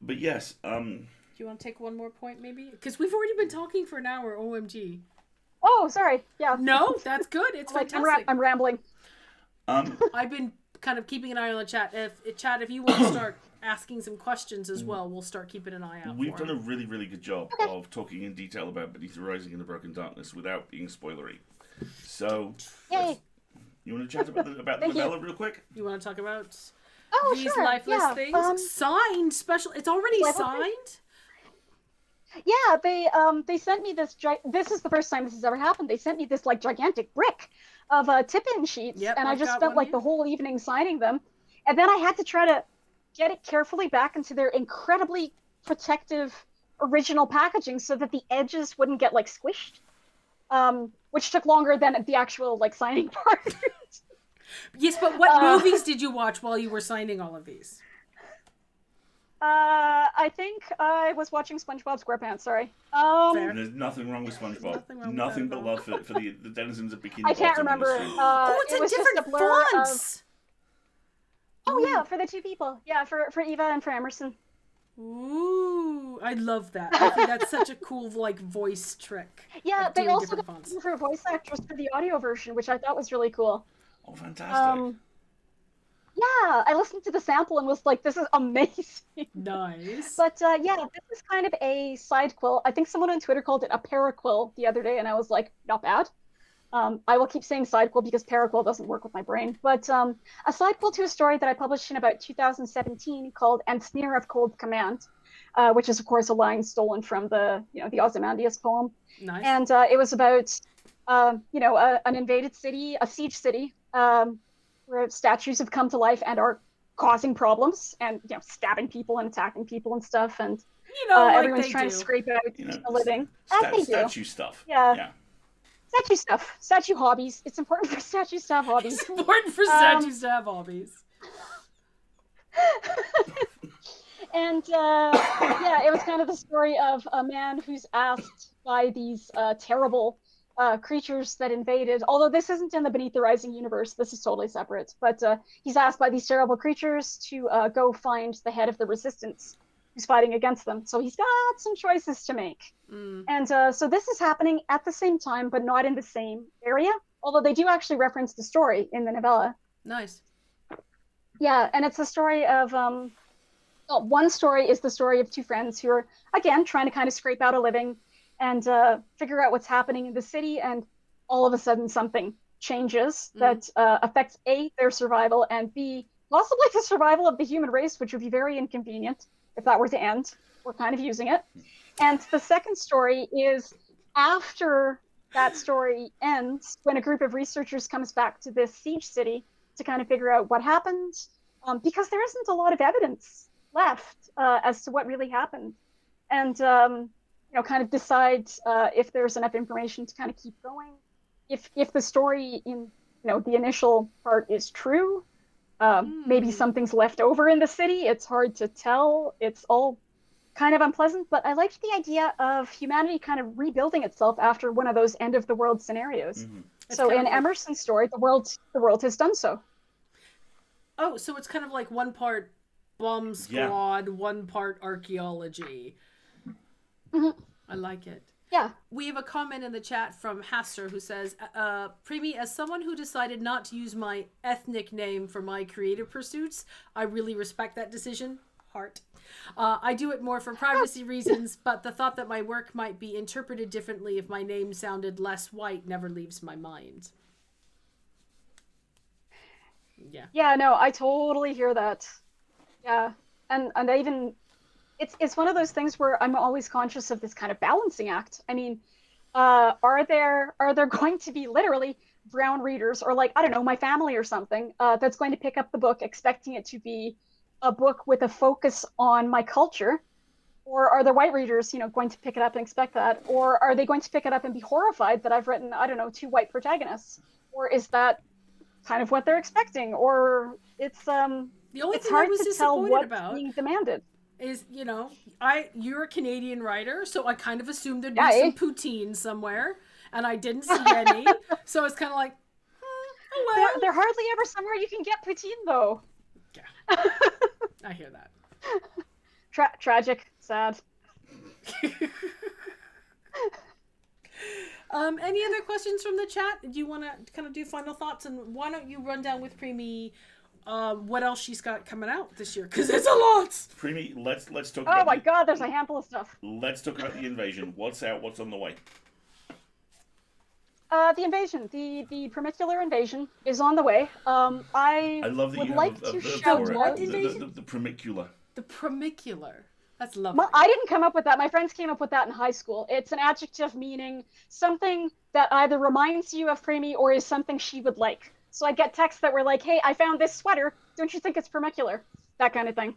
But yes, Do you want to take one more point, maybe? Because we've already been talking for an hour, OMG. Oh, sorry. Yeah. No, that's good. It's fantastic. I'm rambling. I've been kind of keeping an eye on the chat. If you want to start asking some questions as well, we'll start keeping an eye out. We've done a really, really good job of talking in detail about Beneath the Rising and the Broken Darkness without being spoilery. So, yay! You want to chat about the novella real quick? You want to talk about these sure. lifeless things? Signed special. It's already signed. Yeah, they sent me this. This is the first time this has ever happened. They sent me this like gigantic brick of tip-in sheets, and I just spent like the whole evening signing them, and then I had to try to get it carefully back into their incredibly protective original packaging so that the edges wouldn't get like squished, which took longer than the actual like signing part. Yes, but what movies did you watch while you were signing all of these? I think I was watching SpongeBob SquarePants. Sorry. There's nothing wrong with SpongeBob. Nothing but love for the denizens of Bikini Bottom. I can't remember. It's in different fonts. Oh yeah, for the two people. Yeah, for Eva and for Emerson. Ooh, I love that. I think that's such a cool like voice trick. Yeah, they also got for voice actors for the audio version, which I thought was really cool. Oh, fantastic. Yeah, I listened to the sample and was like, this is amazing. Nice. But yeah, this is kind of a side quill. I think someone on Twitter called it a paraquill the other day, and I was like, not bad. I will keep saying sidequel because paraquel doesn't work with my brain. But a sidequel to a story that I published in about 2017 called Ensnare of Cold Command, which is, of course, a line stolen from the Ozymandias poem. Nice. And it was about, an invaded city, a siege city, where statues have come to life and are causing problems and, stabbing people and attacking people and stuff. And like everyone's they trying do. to scrape out a living. Statue stuff. Yeah. Statue stuff. Statue hobbies. It's important for statues to have hobbies. It's important for statues to have hobbies. And it was kind of the story of a man who's asked by these terrible creatures that invaded, although this isn't in the Beneath the Rising universe, this is totally separate, but he's asked by these terrible creatures to go find the head of the resistance who's fighting against them. So he's got some choices to make. And so this is happening at the same time, but not in the same area, although they do actually reference the story in the novella. Nice. Yeah, and it's the story of one story is the story of two friends who are, again, trying to kind of scrape out a living and figure out what's happening in the city, and all of a sudden something changes that affects A, their survival, and B, possibly the survival of the human race, which would be very inconvenient if that were to end. We're kind of using it. And the second story is after that story ends, when a group of researchers comes back to this siege city to kind of figure out what happened, because there isn't a lot of evidence left as to what really happened. And, kind of decide if there's enough information to kind of keep going. If the story in, the initial part is true, maybe something's left over in the city. It's hard to tell. It's all kind of unpleasant, but I liked the idea of humanity kind of rebuilding itself after one of those end of the world scenarios. So in Emerson's story, the world has done so. Oh, so it's kind of like one part bomb squad, one part archaeology. I like it. Yeah. We have a comment in the chat from Hasser who says, Premee, as someone who decided not to use my ethnic name for my creative pursuits, I really respect that decision. Heart. I do it more for privacy reasons, but the thought that my work might be interpreted differently if my name sounded less white never leaves my mind. Yeah. Yeah, no, I totally hear that. Yeah. And I even... It's one of those things where I'm always conscious of this kind of balancing act. I mean, are there going to be literally brown readers, or like, I don't know, my family or something, that's going to pick up the book expecting it to be a book with a focus on my culture? Or are there white readers, going to pick it up and expect that? Or are they going to pick it up and be horrified that I've written, I don't know, two white protagonists? Or is that kind of what they're expecting? Or it's the only it's thing hard I was to tell disappointed what's about being demanded. Is, you're a Canadian writer, so I kind of assumed there'd be some poutine somewhere, and I didn't see any, so it's kind of like, oh well. They're hardly ever somewhere you can get poutine, though. Yeah, I hear that. Tragic, sad. Any other questions from the chat? Do you want to kind of do final thoughts, and why don't you run down with Premee what else she's got coming out this year, because it's a lot. Premee, let's talk about... Oh my god, there's a handful of stuff. Let's talk about the invasion. What's out? What's on the way? The invasion, the Premicular invasion is on the way. I love that would you like have to a verb shout for out it. The Premicular. The Premicular. That's lovely. I didn't come up with that. My friends came up with that in high school. It's an adjective meaning something that either reminds you of Premee or is something she would like. So I get texts that were like, hey, I found this sweater. Don't you think it's Premicular? That kind of thing.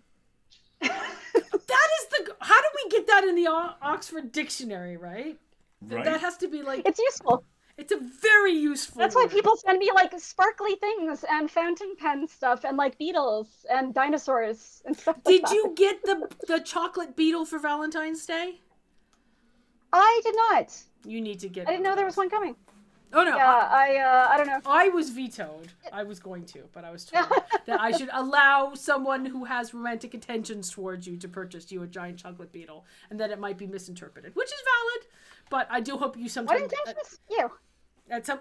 How do we get that in the Oxford Dictionary, right? That has to be like... It's useful. It's a very useful That's word. why people send me like sparkly things and fountain pen stuff and like beetles and dinosaurs and stuff like that. Did you get the chocolate beetle for Valentine's Day? I did not. You need to get I didn't know there was one coming. Oh no. Yeah, I don't know. I was vetoed. I was going to, but I was told that I should allow someone who has romantic intentions towards you to purchase you a giant chocolate beetle, and that it might be misinterpreted, which is valid. But I do hope you sometimes... What intentions? You. At some...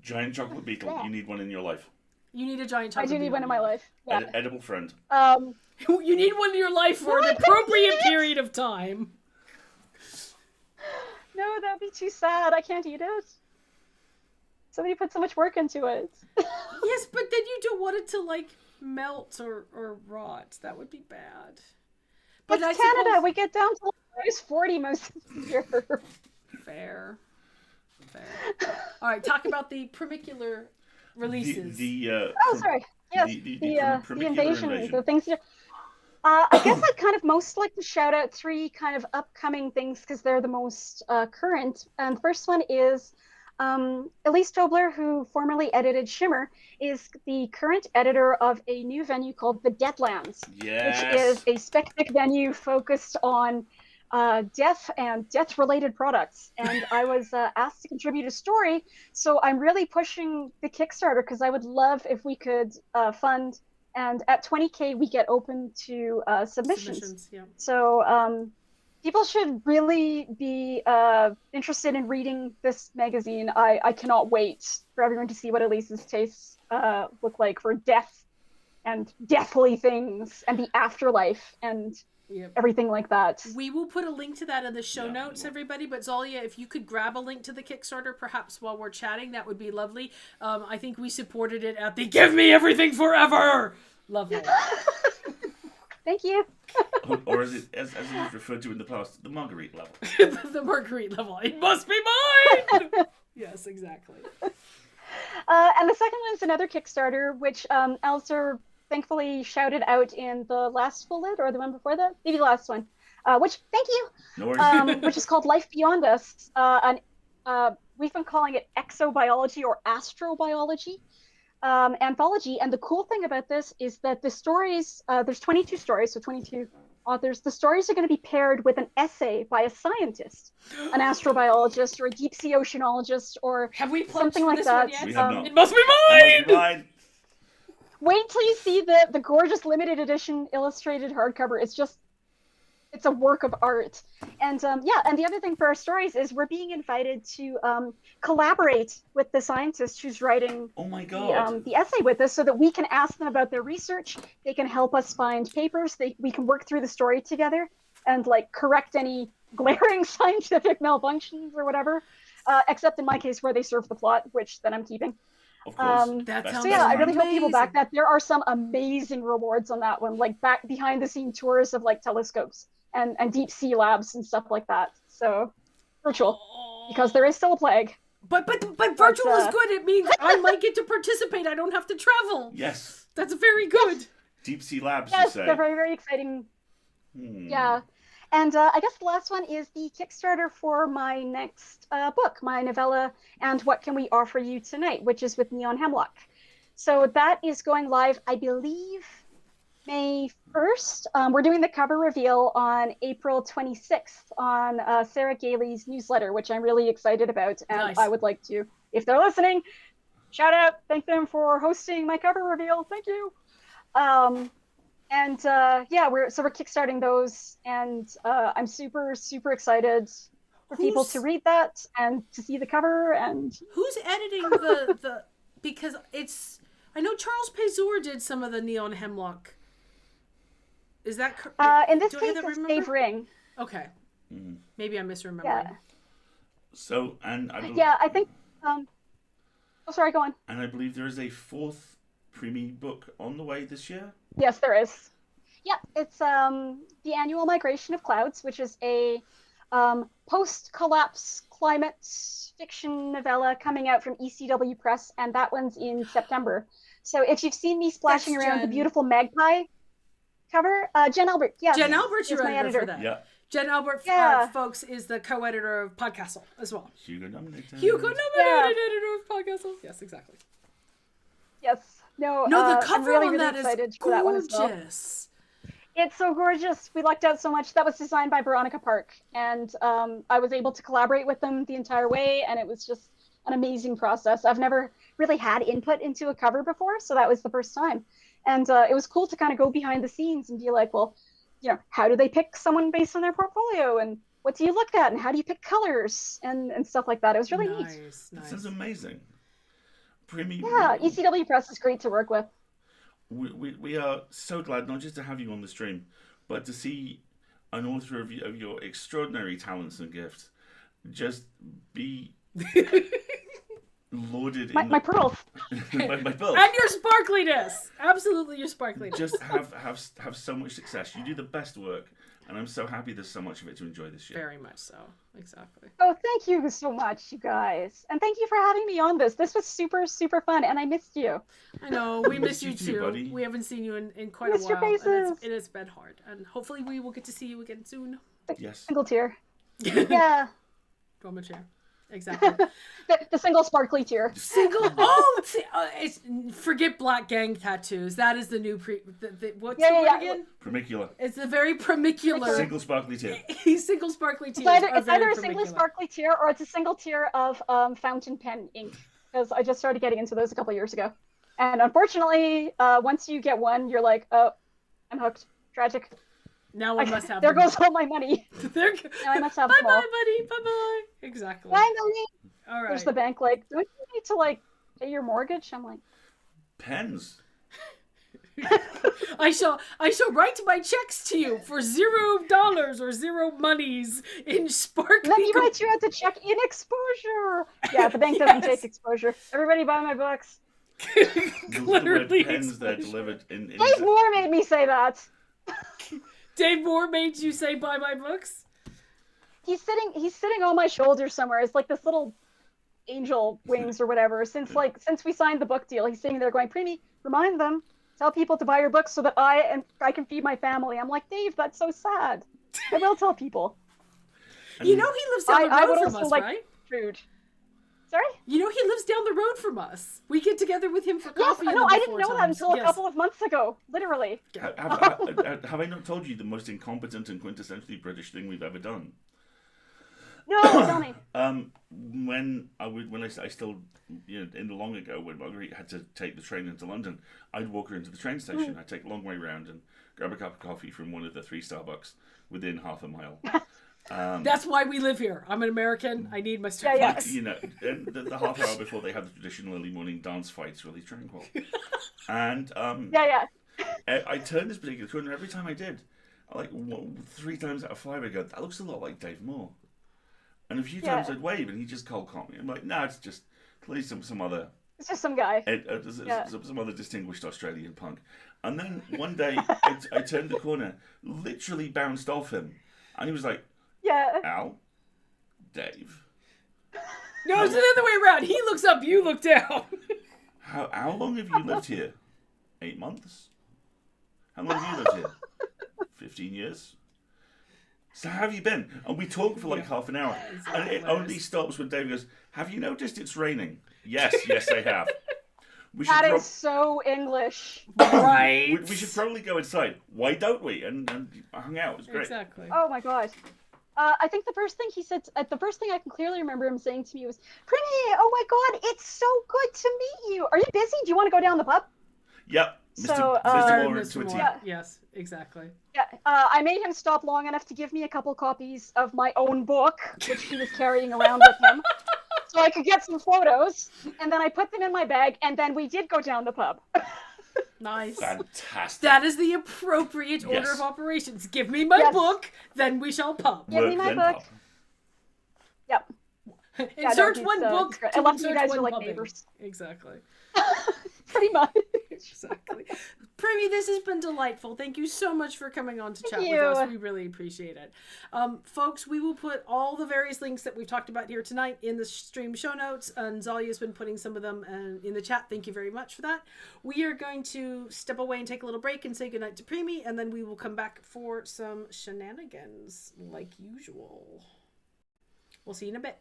Giant chocolate beetle. Yeah. You need one in your life. You need a giant chocolate beetle. I do need one in my life. Yeah. Edible friend. You need one in your life for an appropriate period of time. No, that'd be too sad. I can't eat it. Somebody put so much work into it. Yes, but then you don't want it to like melt or rot. That would be bad. But it's Canada. We get down to -40 most of the year. Fair. All right, talk about the primicular releases. Sorry. Yes, the invasion. The things. I guess I'd kind of most like to shout out 3 kind of upcoming things because they're the most current. And the first one is Elise Tobler, who formerly edited Shimmer, is the current editor of a new venue called the Deadlands, which is a spec-fic venue focused on death and death-related products. And I was asked to contribute a story, so I'm really pushing the Kickstarter because I would love if we could fund. And at 20K, we get open to submissions. Yeah. So people should really be interested in reading this magazine. I cannot wait for everyone to see what Elise's tastes look like for death and deathly things and the afterlife and everything like that. We will put a link to that in the show notes, everybody. But Zalia, if you could grab a link to the Kickstarter, perhaps while we're chatting, that would be lovely. I think we supported it at the Give Me Everything Forever level. Thank you. Or as it was referred to in the past, the Marguerite level. The Marguerite level. It must be mine! Yes, exactly. And the second one's another Kickstarter, which Alasdair thankfully shouted out in the last full lit, or the one before that? Maybe the last one. Which, thank you! No worries. Which is called Life Beyond Us. We've been calling it exobiology or astrobiology anthology. And the cool thing about this is that the stories, there's 22 stories, so 22 authors. The stories are going to be paired with an essay by a scientist, an astrobiologist, or a deep sea oceanologist, or something like that. We have not. It must be mine! Wait till you see the gorgeous limited edition illustrated hardcover. It's a work of art. And and the other thing for our stories is we're being invited to collaborate with the scientist who's writing the essay with us so that we can ask them about their research. They can help us find papers. We can work through the story together and like correct any glaring scientific malfunctions or whatever, except in my case where they serve the plot, which then I'm keeping. Of course. I really hope people back that. There are some amazing rewards on that one, like back behind the scene tours of like telescopes and deep sea labs and stuff like that. So virtual, because there is still a plague. But virtual is good. It means I might get to participate. I don't have to travel. Yes. That's very good. Yes. Deep sea labs, yes, you say? They're very, very exciting. Yeah. And I guess the last one is the Kickstarter for my next book, my novella, And What Can We Offer You Tonight, which is with Neon Hemlock. So that is going live, I believe, May 1st. We're doing the cover reveal on April 26th on Sarah Gailey's newsletter, which I'm really excited about. And Nice. I would like to, if they're listening, shout out, thank them for hosting my cover reveal. Thank you. We're kickstarting those, and I'm super, super excited for people to read that and to see the cover. And who's editing the because I know Charles Pezor did some of the Neon Hemlock. Is that in this case it's Dave Ring? Okay, maybe I'm misremembering. Yeah. So I think. Sorry, go on. And I believe there is a 4th Premee book on the way this year. Yes, there is. Yeah, it's The Annual Migration of Clouds, which is a post-collapse climate fiction novella coming out from ECW Press, and that one's in September. So if you've seen me splashing around the beautiful magpie cover, Jen Albert, Jen Albert, your editor for that. Yeah. Jen Albert, folks, is the co-editor of Podcastle as well. Hugo nominated editor of Podcastle. Yes, exactly. Yes. No, the cover I'm really, on really that excited is for that one as well. gorgeous. It's so gorgeous. We lucked out so much. That was designed by Veronica Park, and I was able to collaborate with them the entire way, and it was just an amazing process. I've never really had input into a cover before, so that was the first time. And it was cool to kind of go behind the scenes and be like, well, how do they pick someone based on their portfolio, and what do you look at, and how do you pick colors, and stuff like that. It was really neat. Nice. This is amazing. Premee, ECW Press is great to work with. We are so glad not just to have you on the stream, but to see an author of your extraordinary talents and gifts just be lauded My, in my pearls. my pearls. And your sparkliness. Absolutely your sparkliness. Just have so much success. You do the best work, and I'm so happy there's so much of it to enjoy this year. Very much so. Exactly. Oh, thank you so much, you guys. And thank you for having me on this. This was super, super fun, and I missed you. I know. We miss you too, too. buddy. We haven't seen you in quite a Miss your while. And faces. it has been hard. And hopefully we will get to see you again soon. Yes. Single tear. Yeah. Drama chair. Exactly. The single sparkly tear. Single. It's forget black gang tattoos. That is the new what's the word again? Primicula. It's the very primicular. Single sparkly tear. Single sparkly tears. It's either a single sparkly tear or it's a single tear of fountain pen ink. Because I just started getting into those a couple years ago. And unfortunately, once you get one, you're like, oh, I'm hooked. Tragic. Now I must have there them goes all my money. There Now I must have bye them all. bye, buddy. Bye bye. Exactly. Bye, money. All right. There's the bank like, don't you need to like pay your mortgage? I'm like, Pens. I shall write my checks to you for $0 or zero monies in sparkly. let me write you out the check in exposure. Yeah, the bank doesn't take exposure. Everybody buy my books. Literally. Pens they're delivered in Dave Moore made me say that. Dave Moore made you say buy my books? He's sitting on my shoulder somewhere. It's like this little angel wings or whatever. Since we signed the book deal, he's sitting there going, Premee, remind them, tell people to buy your books so that I can feed my family. I'm like, Dave, that's so sad. I will tell people. You know he lives down the I would road from also us, like right? food. Sorry? You know he lives down the road from us. We get together with him for Yes, coffee. no, I didn't know that until a couple of months ago. Literally. Have I not told you the most incompetent and quintessentially British thing we've ever done? No, tell me. When I still, in the long ago, when Marguerite had to take the train into London, I'd walk her into the train station. I'd take a long way round and grab a cup of coffee from one of the 3 Starbucks within half a mile. That's why we live here. I'm an American. I need my Starbucks. And the half hour before they have the traditional early morning dance fights, really tranquil. And I turned this particular corner. Every time I did, 3 times out of 5, I go, that looks a lot like Dave Moore. And a few times I'd wave, and he just cold caught me. I'm like, no, it's just clearly some other. It's just some guy. Some other distinguished Australian punk. And then one day, I turned the corner, literally bounced off him, and he was like, Yeah. Al, Dave. No, it's the other way around. He looks up, you look down. How long have you lived here? 8 months. How long have you lived here? 15 years. So how have you been? And we talk for like half an hour. And it only stops when Dave goes, have you noticed it's raining? Yes, I have. That is so English. Right. We should probably go inside. Why don't we? And hung out. It was great. Exactly. Oh my gosh. I think the first thing he said, the first thing I can clearly remember him saying to me was, Premee, oh my God, it's so good to meet you. Are you busy? Do you want to go down the pub? Yep. So, Mr. Moore and Mr. Twitty. Moore. Yes, exactly. Yeah, I made him stop long enough to give me a couple copies of my own book, which he was carrying around with him, so I could get some photos, and then I put them in my bag, and then we did go down the pub. Nice. Fantastic. That is the appropriate order of operations. Give me my book, then we shall pub. Give me my book. Yep. Insert one book. I love you guys are like pubbing. neighbors. Exactly. Pretty much. Exactly. Premee, this has been delightful. Thank you so much for coming on to chat with us. We really appreciate it. Folks, we will put all the various links that we've talked about here tonight in the stream show notes, and Zalia's been putting some of them in the chat. Thank you very much for that. We are going to step away and take a little break and say goodnight to Premee, and then we will come back for some shenanigans like usual. We'll see you in a bit.